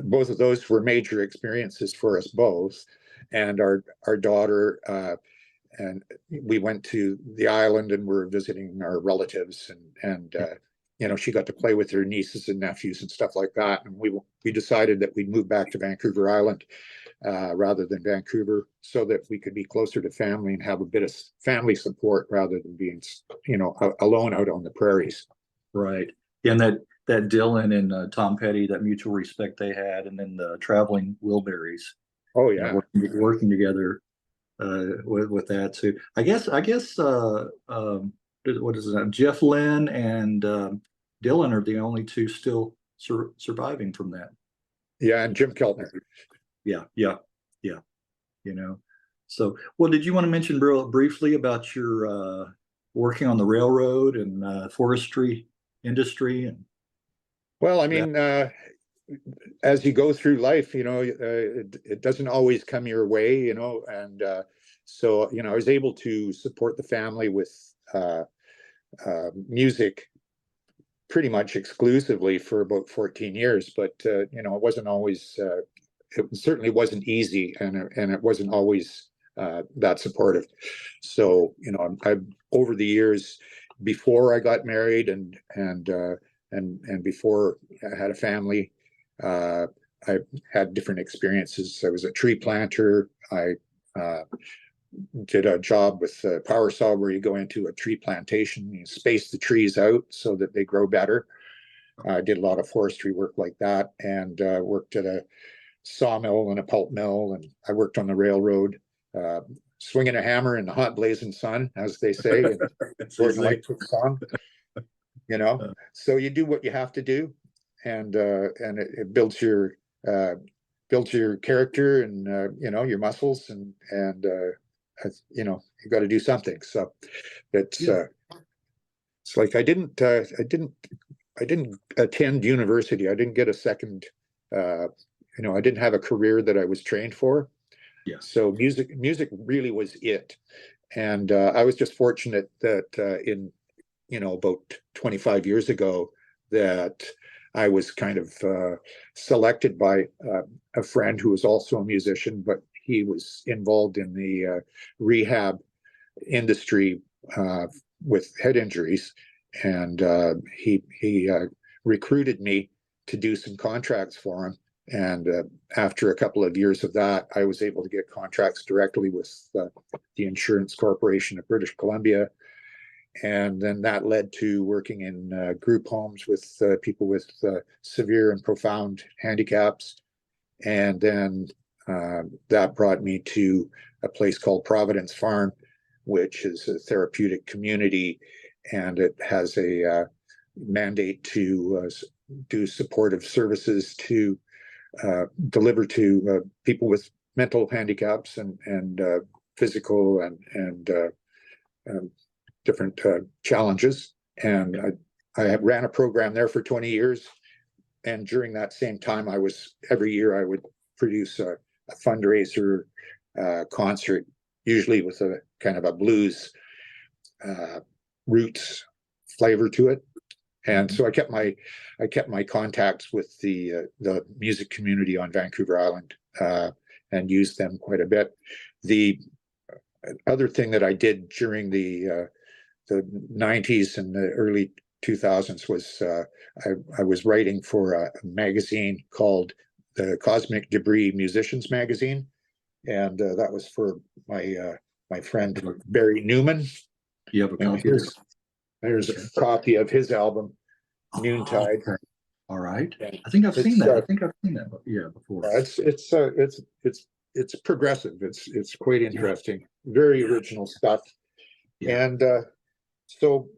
B: both of those were major experiences for us both. And our daughter, and we went to the island and were visiting our relatives, and she got to play with her nieces and nephews and stuff like that. And we decided that we'd move back to Vancouver Island rather than Vancouver, so that we could be closer to family and have a bit of family support rather than being, alone out on the prairies.
A: Right. And that Dylan and Tom Petty, that mutual respect they had, and then the traveling Wilburys.
B: Oh yeah,
A: working together with that too. I guess what is it? Jeff Lynne and Dylan are the only two still surviving from that.
B: Yeah, and Jim Keltner.
A: Yeah. So, well, did you want to mention briefly about your working on the railroad and forestry industry? And
B: well, I mean, as you go through life, it doesn't always come your way, and so I was able to support the family with music pretty much exclusively for about 14 years, but it wasn't always it certainly wasn't easy, and it wasn't always that supportive. So I over the years, before I got married and before I had a family, I had different experiences. I was a tree planter. I did a job with a power saw where you go into a tree plantation, you space the trees out so that they grow better. I did a lot of forestry work like that, and worked at a sawmill and a pulp mill, and I worked on the railroad, swinging a hammer in the hot blazing sun, as they say, and Gordon Lightfoot song. So you do what you have to do, and it builds your character and your muscles, and you got to do something. So it's like I didn't attend university. I didn't get a second. I didn't have a career that I was trained for.
A: Yeah.
B: So music really was it, and I was just fortunate that in about 25 years ago, that I was kind of selected by a friend who was also a musician, but he was involved in the rehab industry with head injuries, and he recruited me to do some contracts for him. And after a couple of years of that, I was able to get contracts directly with the Insurance Corporation of British Columbia. And then that led to working in group homes with people with severe and profound handicaps. And then that brought me to a place called Providence Farm, which is a therapeutic community, and it has a mandate to do supportive services to deliver to people with mental handicaps and physical and different challenges. And I ran a program there for 20 years. And during that same time, every year I would produce a fundraiser concert, usually with a kind of a blues roots flavor to it. And so I kept my contacts with the music community on Vancouver Island, and used them quite a bit. The other thing that I did during the 90s and the early 2000s was I was writing for a magazine called the Cosmic Debris Musicians Magazine, and that was for my friend Barry Newman.
A: You have a
B: And
A: copy?
B: there's a copy of his album, Noontide.
A: Okay. All right. I think I've seen that. I think I've seen that. Yeah, before.
B: It's progressive. It's quite interesting. Very original stuff.
A: Yeah.
B: And so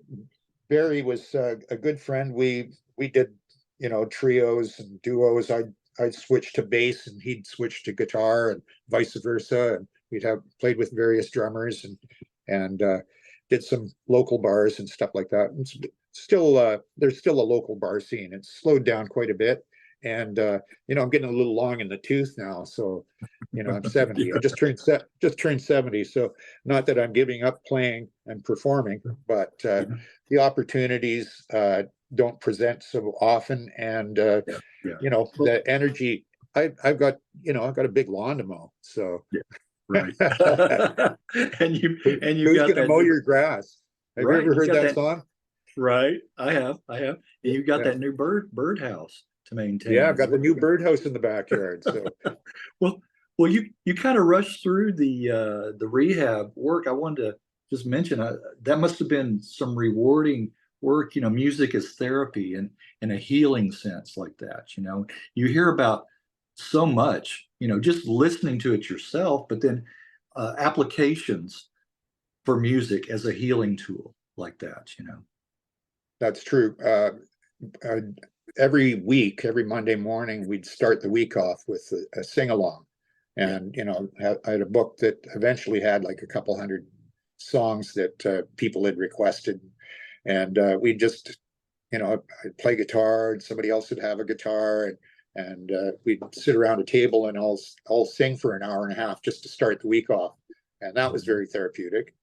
B: Barry was a good friend. We did, trios and duos. I'd switch to bass and he'd switch to guitar, and vice versa. And we'd have played with various drummers and did some local bars and stuff like that. And still, there's still a local bar scene. It's slowed down quite a bit. And I'm getting a little long in the tooth now. So, I'm 70. I just turned 70. So not that I'm giving up playing and performing, but the opportunities don't present so often. And the energy. I've got a big lawn to mow. So
A: right. and you
B: who's
A: got
B: gonna
A: that
B: mow your grass? Have you ever heard that song?
A: Right. I have. And you got that new birdhouse to maintain.
B: Yeah, I've got the new birdhouse in the backyard. So
A: well, you kind of rushed through the rehab work. I wanted to just mention that must have been some rewarding work. Music is therapy and in a healing sense like that. You hear about so much. Just listening to it yourself, but then applications for music as a healing tool like that.
B: That's true. Every week, every Monday morning, we'd start the week off with a sing-along. And, I had a book that eventually had like a couple hundred songs that people had requested. And we'd just, I'd play guitar and somebody else would have a guitar, and we'd sit around a table and all sing for an hour and a half just to start the week off. And that was very therapeutic.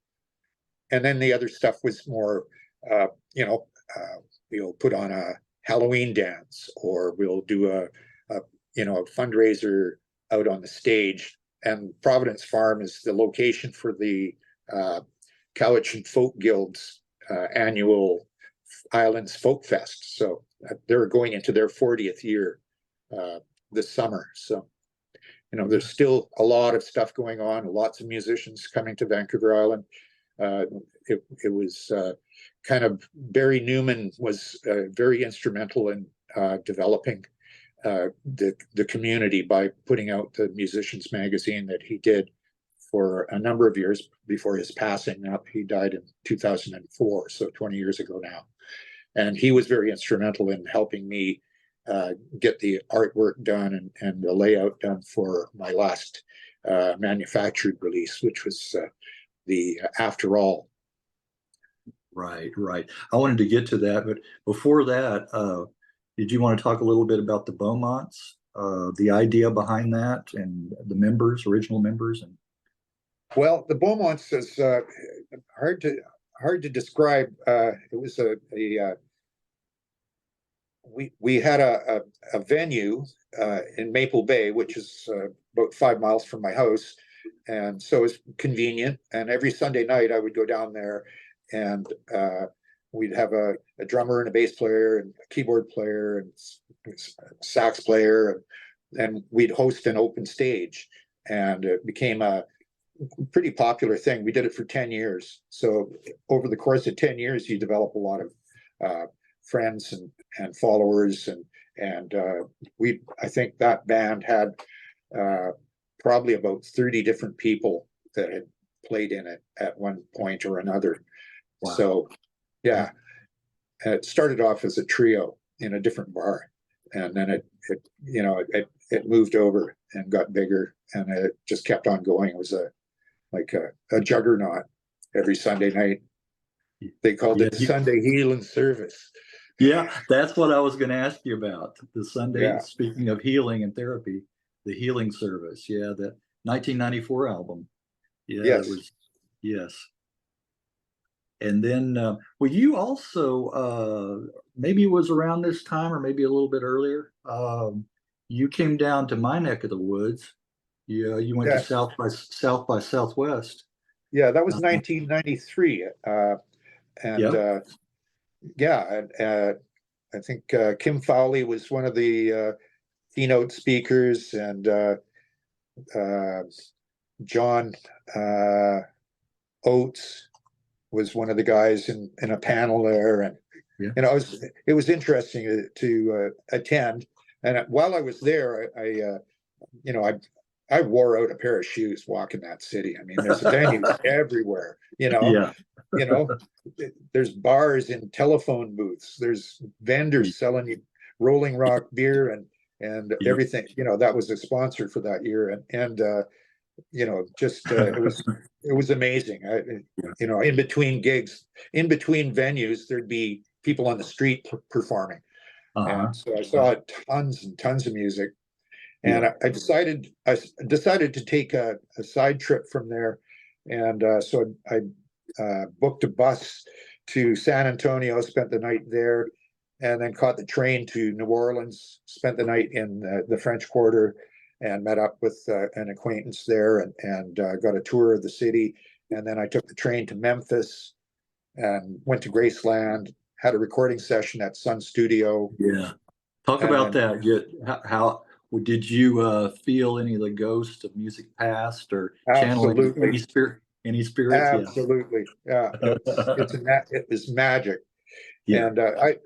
B: And then the other stuff was more, we'll put on a Halloween dance, or we'll do a fundraiser out on the stage. And Providence Farm is the location for the Cowichan Folk Guild's annual Islands Folk Fest. So they're going into their 40th year this summer. So, there's still a lot of stuff going on, lots of musicians coming to Vancouver Island. It was kind of, Barry Newman was very instrumental in developing the community by putting out the Musicians magazine that he did for a number of years before his passing. Now, he died in 2004, so 20 years ago now. And he was very instrumental in helping me get the artwork done and the layout done for my last manufactured release, which was the After All.
A: Right. I wanted to get to that, but before that, did you want to talk a little bit about the Beaumonts, the idea behind that, and the members, original members?
B: Well, the Beaumonts is hard to describe. It was we had a venue in Maple Bay, which is about 5 miles from my house, and so it's convenient. And every Sunday night, I would go down there, and we'd have a drummer and a bass player and a keyboard player and sax player, and we'd host an open stage, and it became a pretty popular thing. We did it for 10 years. So over the course of 10 years, you develop a lot of friends and followers, and I think that band had probably about 30 different people that had played in it at one point or another. Wow. So yeah, it started off as a trio in a different bar, and then it moved over and got bigger, and it just kept on going. It was a juggernaut every Sunday night. They called it Sunday Healing Service.
A: Yeah, that's what I was going to ask you about. The Sunday, speaking of healing and therapy, the Healing Service. Yeah, the 1994 album. Yeah,
B: yes.
A: It was, yes. And then, well, you also, maybe it was around this time or maybe a little bit earlier. You came down to my neck of the woods. You went to
B: Yeah,
A: South by Southwest.
B: yeah, that was
A: Uh,
B: 1993. And
A: yeah,
B: yeah, I think Kim Fowley was one of the keynote speakers, and uh, John uh, Oates was one of the guys in a panel there, and
A: yeah,
B: it was interesting to attend. And while I was there, you know, I wore out a pair of shoes walking that city. I mean, there's venues everywhere.
A: yeah,
B: You know, there's bars and telephone booths. There's vendors selling you Rolling Rock beer and
A: yep,
B: everything. That was a sponsor for that year, and just it was amazing.
A: yeah.
B: In between gigs, in between venues, there'd be people on the street performing,
A: Uh-huh.
B: and so I saw tons and tons of music. And
A: Yeah,
B: I decided to take a side trip from there, and so I booked a bus to San Antonio, spent the night there, and then caught the train to New Orleans, spent the night in the French Quarter, and met up with an acquaintance there, and got a tour of the city. And then I took the train to Memphis and went to Graceland, had a recording session at Sun Studio,
A: yeah. Talk
B: and
A: about
B: then
A: that. How did you feel any of the ghosts of music past or channeling
B: absolutely,
A: any spirits? Yeah.
B: absolutely, yeah, it was magic.
A: Yeah.
B: And I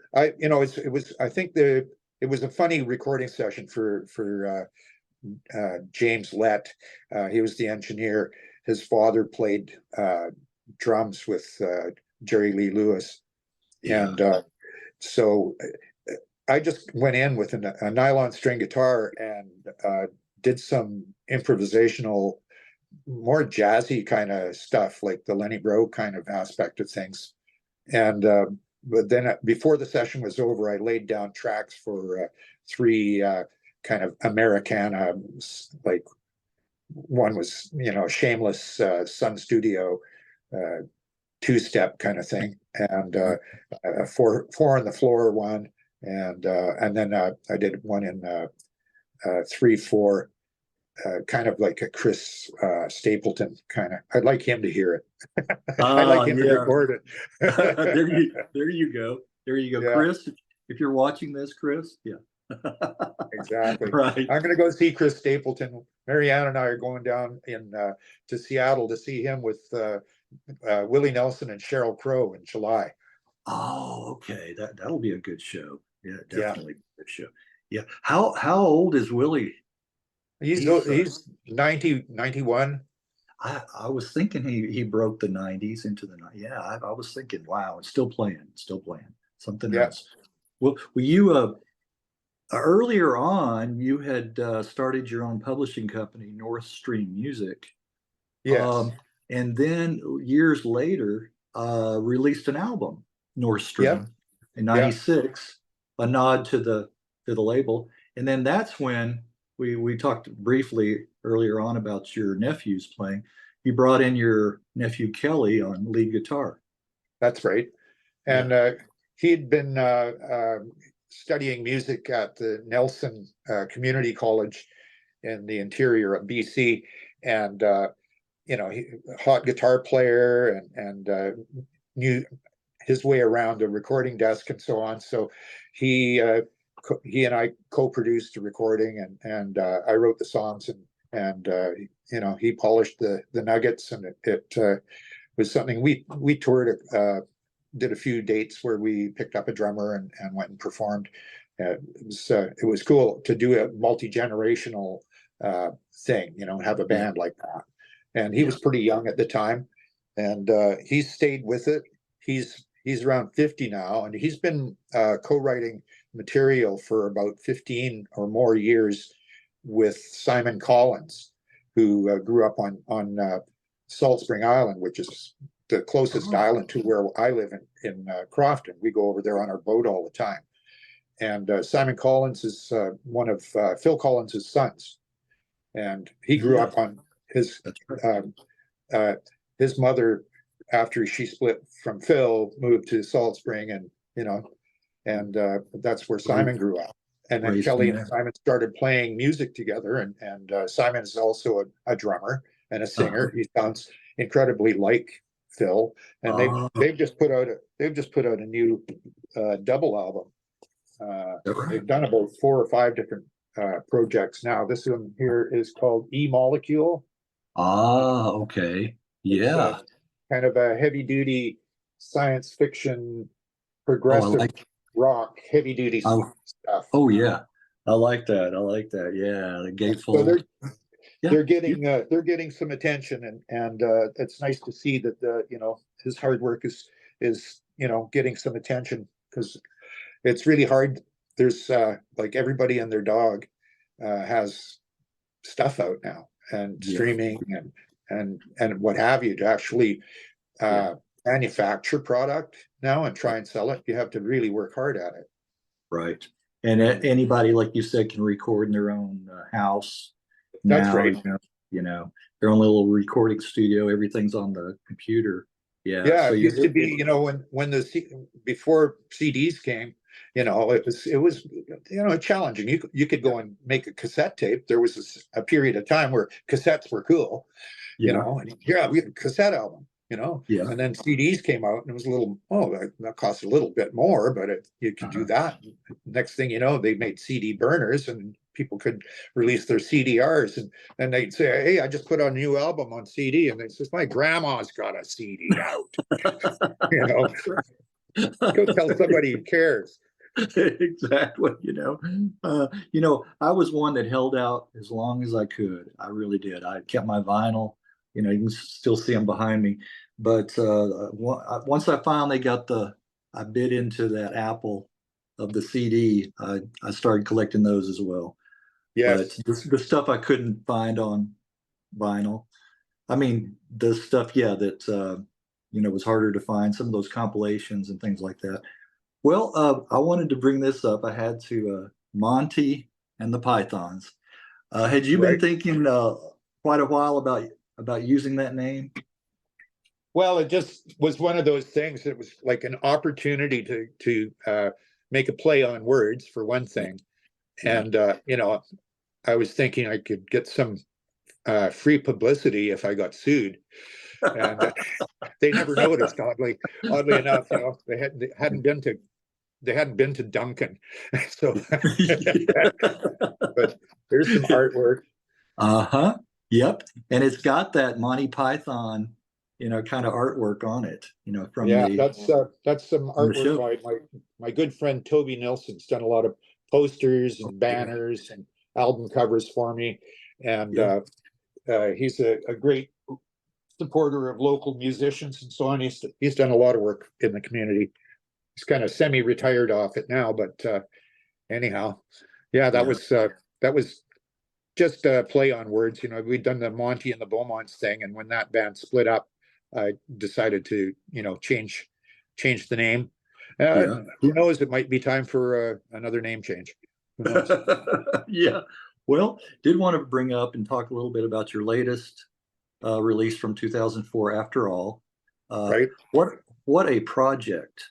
B: think it was a funny recording session for James Lett. He was the engineer. His father played drums with Jerry Lee Lewis,
A: Yeah.
B: and so I just went in with a nylon string guitar and did some improvisational, more jazzy kind of stuff, like the Lenny Breau kind of aspect of things. And but then before the session was over, I laid down tracks for three kind of Americana, like one was, Shameless Sun Studio, two-step kind of thing, and four on the floor one, and then I did one in 3/4, kind of like a Chris Stapleton kind of. I'd like him to hear it. I'd like him to
A: Yeah.
B: record
A: There
B: it.
A: you go. There you go.
B: Yeah,
A: Chris, if you're watching this, Chris, yeah.
B: exactly.
A: Right.
B: I'm going to go see Chris Stapleton. Marianne and I are going down to Seattle to see him with Willie Nelson and Sheryl Crow in July.
A: Oh, okay. That'll be a good show. Yeah,
B: Yeah,
A: definitely a good show. Yeah. How old is Willie? He's
B: he's 90, 91.
A: I was thinking he broke the 90s into the yeah, I was thinking, wow, it's still playing something
B: Yeah.
A: else. Well, you earlier on you had started your own publishing company, North Stream Music, um,
B: Yes.
A: and then years later released an album, North
B: Yep.
A: Stream, in
B: Yeah.
A: '96, a nod to the label, and then that's when we talked briefly earlier on about your nephews playing. You brought in your nephew Kelly on lead guitar.
B: That's right.
A: Yeah.
B: And he'd been studying music at the Nelson Community College in the interior of BC, and he hot guitar player, and knew his way around a recording desk and so on. So he and I co-produced the recording, and I wrote the songs, and he polished the nuggets, and it was something we toured. Did a few dates where we picked up a drummer and went and performed. It was cool to do a multi-generational thing, have a
A: Yeah.
B: band like that. And he
A: Yeah.
B: was pretty young at the time, and he stayed with it. He's around 50 now, and he's been co-writing material for about 15 or more years with Simon Collins, who grew up on Salt Spring Island, which is the closest
A: Oh,
B: island to where I live in Crofton. We go over there on our boat all the time. And Simon Collins is one of Phil Collins's sons, and he grew
A: yeah,
B: up on his
A: that's right.
B: um, uh, his mother after she split from Phil, moved to Salt Spring, and that's where Simon grew up. And then
A: Raised
B: Kelly
A: in
B: and
A: there.
B: Simon started playing music together, and Simon is also a drummer and a singer. He sounds incredibly like Phil, and they've just put out a new double album. They've done about 4 or 5 different projects now. This one here is called E Molecule.
A: Okay.
B: It's
A: Yeah.
B: kind of a heavy duty science fiction,
A: Oh, I
B: progressive
A: like.
B: rock, heavy duty
A: Oh,
B: stuff.
A: oh yeah. I like that. I like that. Yeah. The
B: So
A: gatefold. Yeah.
B: they're getting some attention, and it's nice to see that his hard work is getting some attention, because it's really hard. There's like everybody and their dog has stuff out now, and
A: Yeah.
B: streaming and what have you, to actually manufacture product now and try and sell it. You have to really work hard at it.
A: Right. And anybody, like you said, can record in their own house
B: That's
A: now.
B: right.
A: Their own little recording studio. Everything's on the computer. Yeah.
B: Yeah,
A: So
B: it used to be, when before CDs came, it was challenging. You could go and make a cassette tape. There was a period of time where cassettes were cool,
A: yeah.
B: and we had a cassette album,
A: Yeah.
B: and then CDs came out, and it was that cost a little bit more, but you could do that. Next thing you know, they made CD burners, and people could release their CDRs, and they'd say, "Hey, I just put a new album on CD," and they says, "My grandma's got a CD out." Go tell somebody who cares.
A: Exactly. I was one that held out as long as I could. I really did. I kept my vinyl. You can still see them behind me. But once I finally I bit into that apple of the CD, I started collecting those as well.
B: Yes.
A: But the stuff I couldn't find on vinyl, I mean, the stuff, yeah, that was harder to find. Some of those compilations and things like that. Well, I wanted to bring this up. I had to Monte and the Pythons. Had you been thinking quite a while about using that name?
B: Well, it just was one of those things. It was like an opportunity to make a play on words, for one thing, and I was thinking I could get some free publicity if I got sued, and they never noticed. Oddly enough, they hadn't been to Duncan, so. But there's some artwork.
A: Yep. And it's got that Monty Python, kind of artwork on it. From
B: that's some artwork by my good friend Toby Nilsson's done a lot of posters and banners and album covers for me, and he's a great supporter of local musicians and so on. He's done a lot of work in the community. He's kind of semi-retired off it now, but anyhow, that was just a play on words. We'd done the Monte and the Beaumonts thing, and when that band split up, I decided to change the name. Who knows? It might be time for another name change. Who knows?
A: Yeah. Well, did want to bring up and talk a little bit about your latest release from 2004, After All.
B: Right.
A: What a project.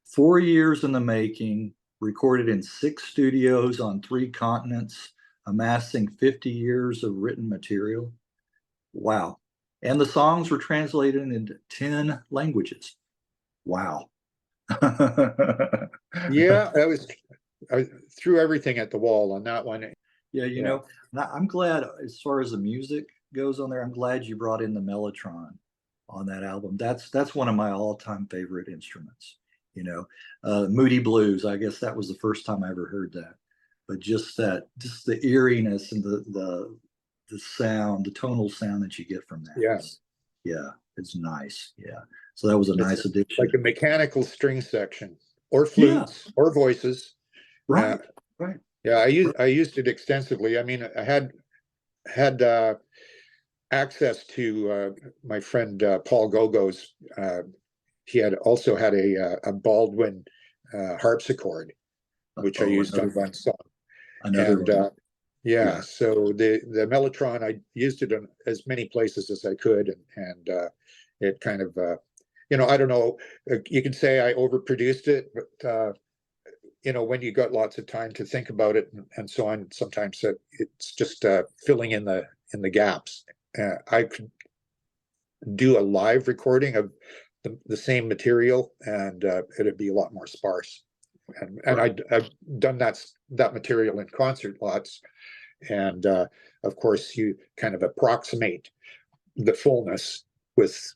A: 4 years in the making, recorded in 6 studios on 3 continents, amassing 50 years of written material. Wow. And the songs were translated into 10 languages. Wow.
B: Yeah, I threw everything at the wall on that one.
A: Yeah, I'm glad, as far as the music goes on there, I'm glad you brought in the mellotron on that album. That's one of my all-time favorite instruments. Moody Blues, I guess that was the first time I ever heard that. But just the eeriness and the sound, the tonal sound that you get from that. It's nice. Yeah. So that was a nice addition.
B: Like a mechanical string section, or flutes, or voices.
A: Right.
B: Yeah, I used it extensively. I mean, I had access to my friend Paul Gogo's. He also had a Baldwin harpsichord, which I used on one song. So the mellotron, I used it in as many places as I could, and it kind of I don't know, you can say I overproduced it, but when you got lots of time to think about it and so on, sometimes it's just filling in the gaps. I could do a live recording of the same material, and it'd be a lot more sparse. And I've done that material in concert lots, and of course you kind of approximate the fullness with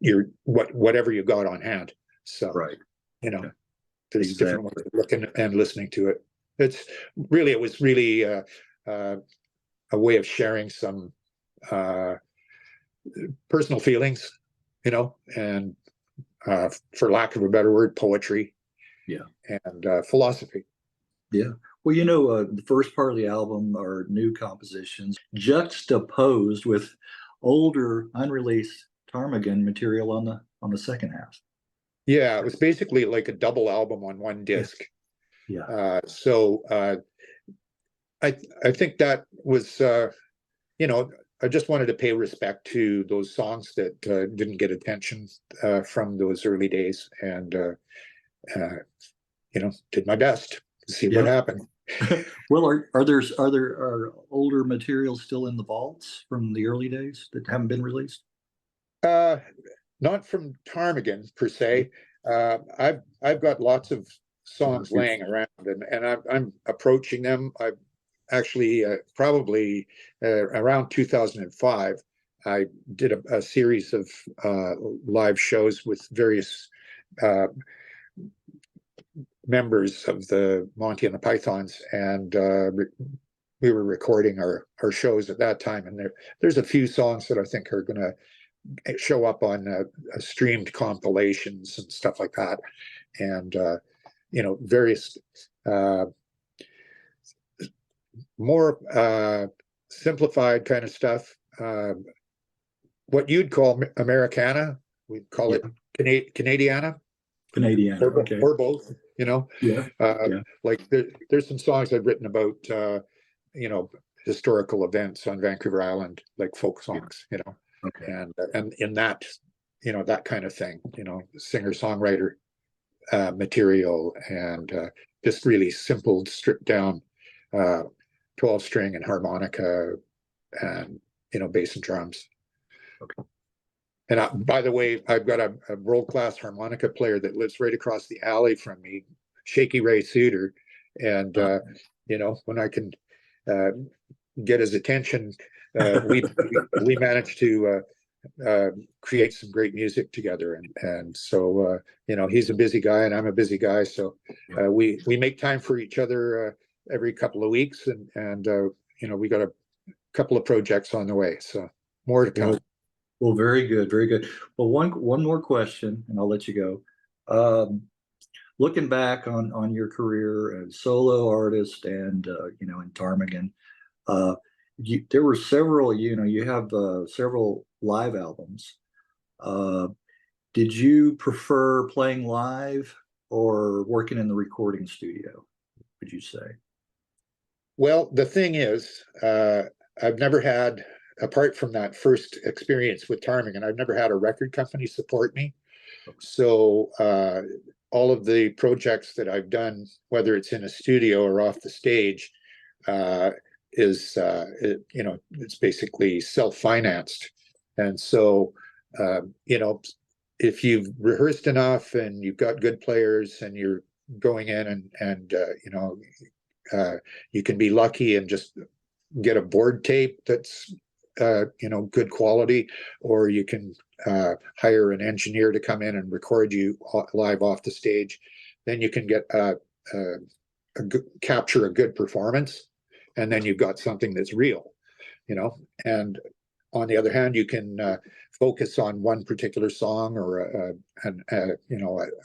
B: your whatever you got on hand. So
A: Right.
B: there's
A: Exactly.
B: different ways of looking and listening to it. It was really a way of sharing some personal feelings, and for lack of a better word, poetry.
A: Yeah.
B: And philosophy.
A: Yeah. Well, the first part of the album are new compositions juxtaposed with older unreleased Ptarmigan material on the second half.
B: Yeah, it was basically like a double album on one disc.
A: Yeah.
B: So I think that was I just wanted to pay respect to those songs that didn't get attention from those early days, and did my best to see what happened.
A: Well, are older materials still in the vaults from the early days that haven't been released?
B: Not from Ptarmigan per se. I've got lots of songs laying around, and I'm approaching them. I've actually probably around 2005, I did a series of live shows with various members of the Monte and the Pythons, and we were recording our shows at that time. And there's a few songs that I think are going to show up on streamed compilations and stuff like that, and various more simplified kind of stuff. What you'd call Americana, we'd call it Canadiana.
A: Canadian, okay.
B: Or both,
A: Yeah.
B: Like there's some songs I've written about, historical events on Vancouver Island, like folk songs,
A: Okay.
B: And in that, that kind of thing, singer-songwriter material, and just really simple, stripped down 12-string and harmonica, and bass and drums.
A: Okay.
B: And by the way, I've got a world-class harmonica player that lives right across the alley from me, Shaky Ray Suter. And, when I can get his attention, we managed to create some great music together. And so, he's a busy guy and I'm a busy guy. So we make time for each other every couple of weeks. And we got a couple of projects on the way. So more to come.
A: Well, very good, very good. Well, one more question, and I'll let you go. Looking back on your career as solo artist and in Ptarmigan, there were several. You have several live albums. Did you prefer playing live or working in the recording studio, would you say?
B: Well, the thing is, I've never had, apart from that first experience with Ptarmigan, I've never had a record company support me. So all of the projects that I've done, whether it's in a studio or off the stage, it's basically self-financed. And so, if you've rehearsed enough and you've got good players and you're going in and you can be lucky and just get a board tape that's good quality, or you can hire an engineer to come in and record you live off the stage. Then you can get capture a good performance, and then you've got something that's real, and on the other hand, you can focus on one particular song or a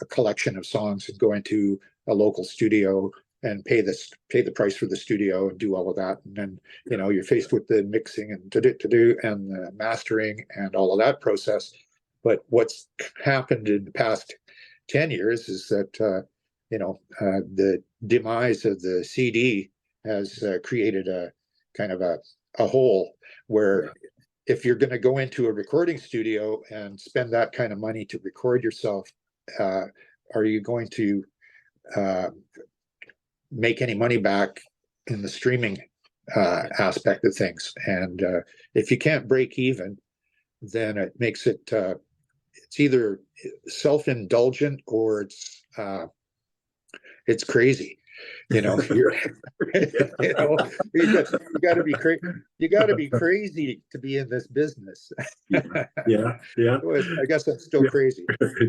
B: collection of songs and go into a local studio and pay the price for the studio and do all of that. And then, you're faced with the mixing and and the mastering and all of that process. But what's happened in the past 10 years is that, the demise of the CD has created a kind of a hole where if you're going to go into a recording studio and spend that kind of money to record yourself, are you going to make any money back in the streaming aspect of things? And if you can't break even, then it makes it it's either self-indulgent or it's crazy. You know, you got to be crazy. You got to be crazy to be in this business.
A: Yeah.
B: I guess I'm still crazy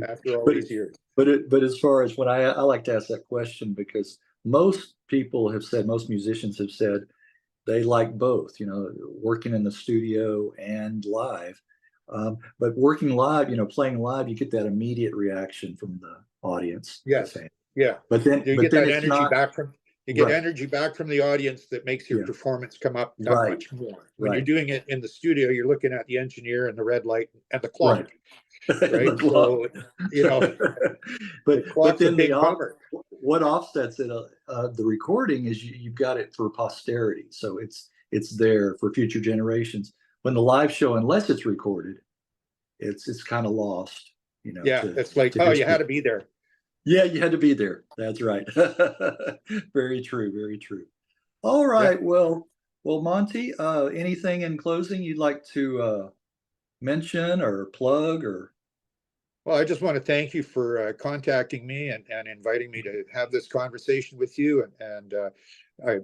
B: after all these years.
A: But as far as when I like to ask that question, because most people have said, most musicians have said they like both, you know, working in the studio and live. But working live, you know, playing live, you get that immediate reaction from the audience.
B: Yes. Yeah.
A: But then
B: you get that energy back from energy back from the audience that makes your performance come up that much more. When you're doing it in the studio, you're looking at the engineer and the red light and the clock. Right. So, you know,
A: but then what offsets it, the recording is you've got it for posterity. So it's there for future generations. When the live show, unless it's recorded, it's kind of lost, you know.
B: Yeah, it's like, oh, you had to be there.
A: Yeah, you had to be there. That's right. Very true. Very true. All right. Yeah. Well, Monte, anything in closing you'd like to mention or plug or?
B: Well, I just want to thank you for contacting me and inviting me to have this conversation with you. And I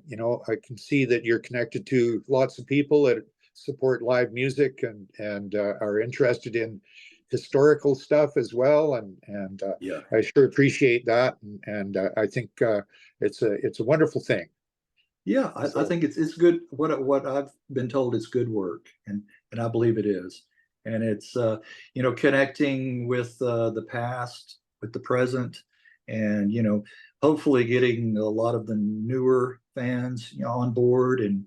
B: can see that you're connected to lots of people that support live music and are interested in historical stuff as well. And I sure appreciate that. And I think it's a wonderful thing.
A: Yeah, I think it's good. What I've been told is good work, and I believe it is. And it's you know, connecting with the past with the present, and you know, hopefully getting a lot of the newer fans, you know, on board, and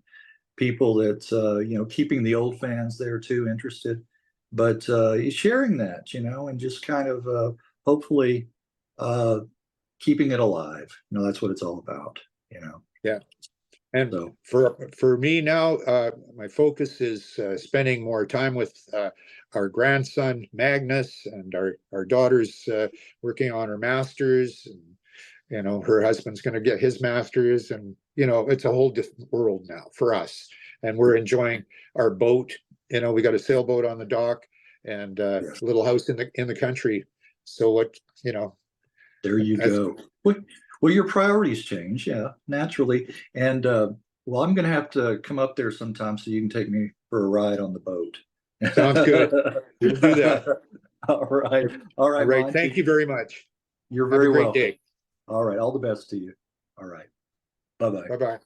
A: people that you know, keeping the old fans there too, interested, but sharing that, you know, and just kind of hopefully keeping it alive. You know, that's what it's all about, you know.
B: Yeah. And so, for me now, my focus is spending more time with our grandson Magnus, and our daughter's working on her master's, and you know, her husband's going to get his master's, and you know, it's a whole different world now for us, and we're enjoying our boat. You know, we got a sailboat on the dock and a little house in the country. So what, you know,
A: there you go. Well, your priorities change, yeah, naturally. And well, I'm going to have to come up there sometime so you can take me for a ride on the boat.
B: Sounds good. We'll do that.
A: All right. All right.
B: Monte. Thank you very much.
A: You're very welcome.
B: Have a great day.
A: All right. All the best to you. All right. Bye-bye.
B: Bye-bye.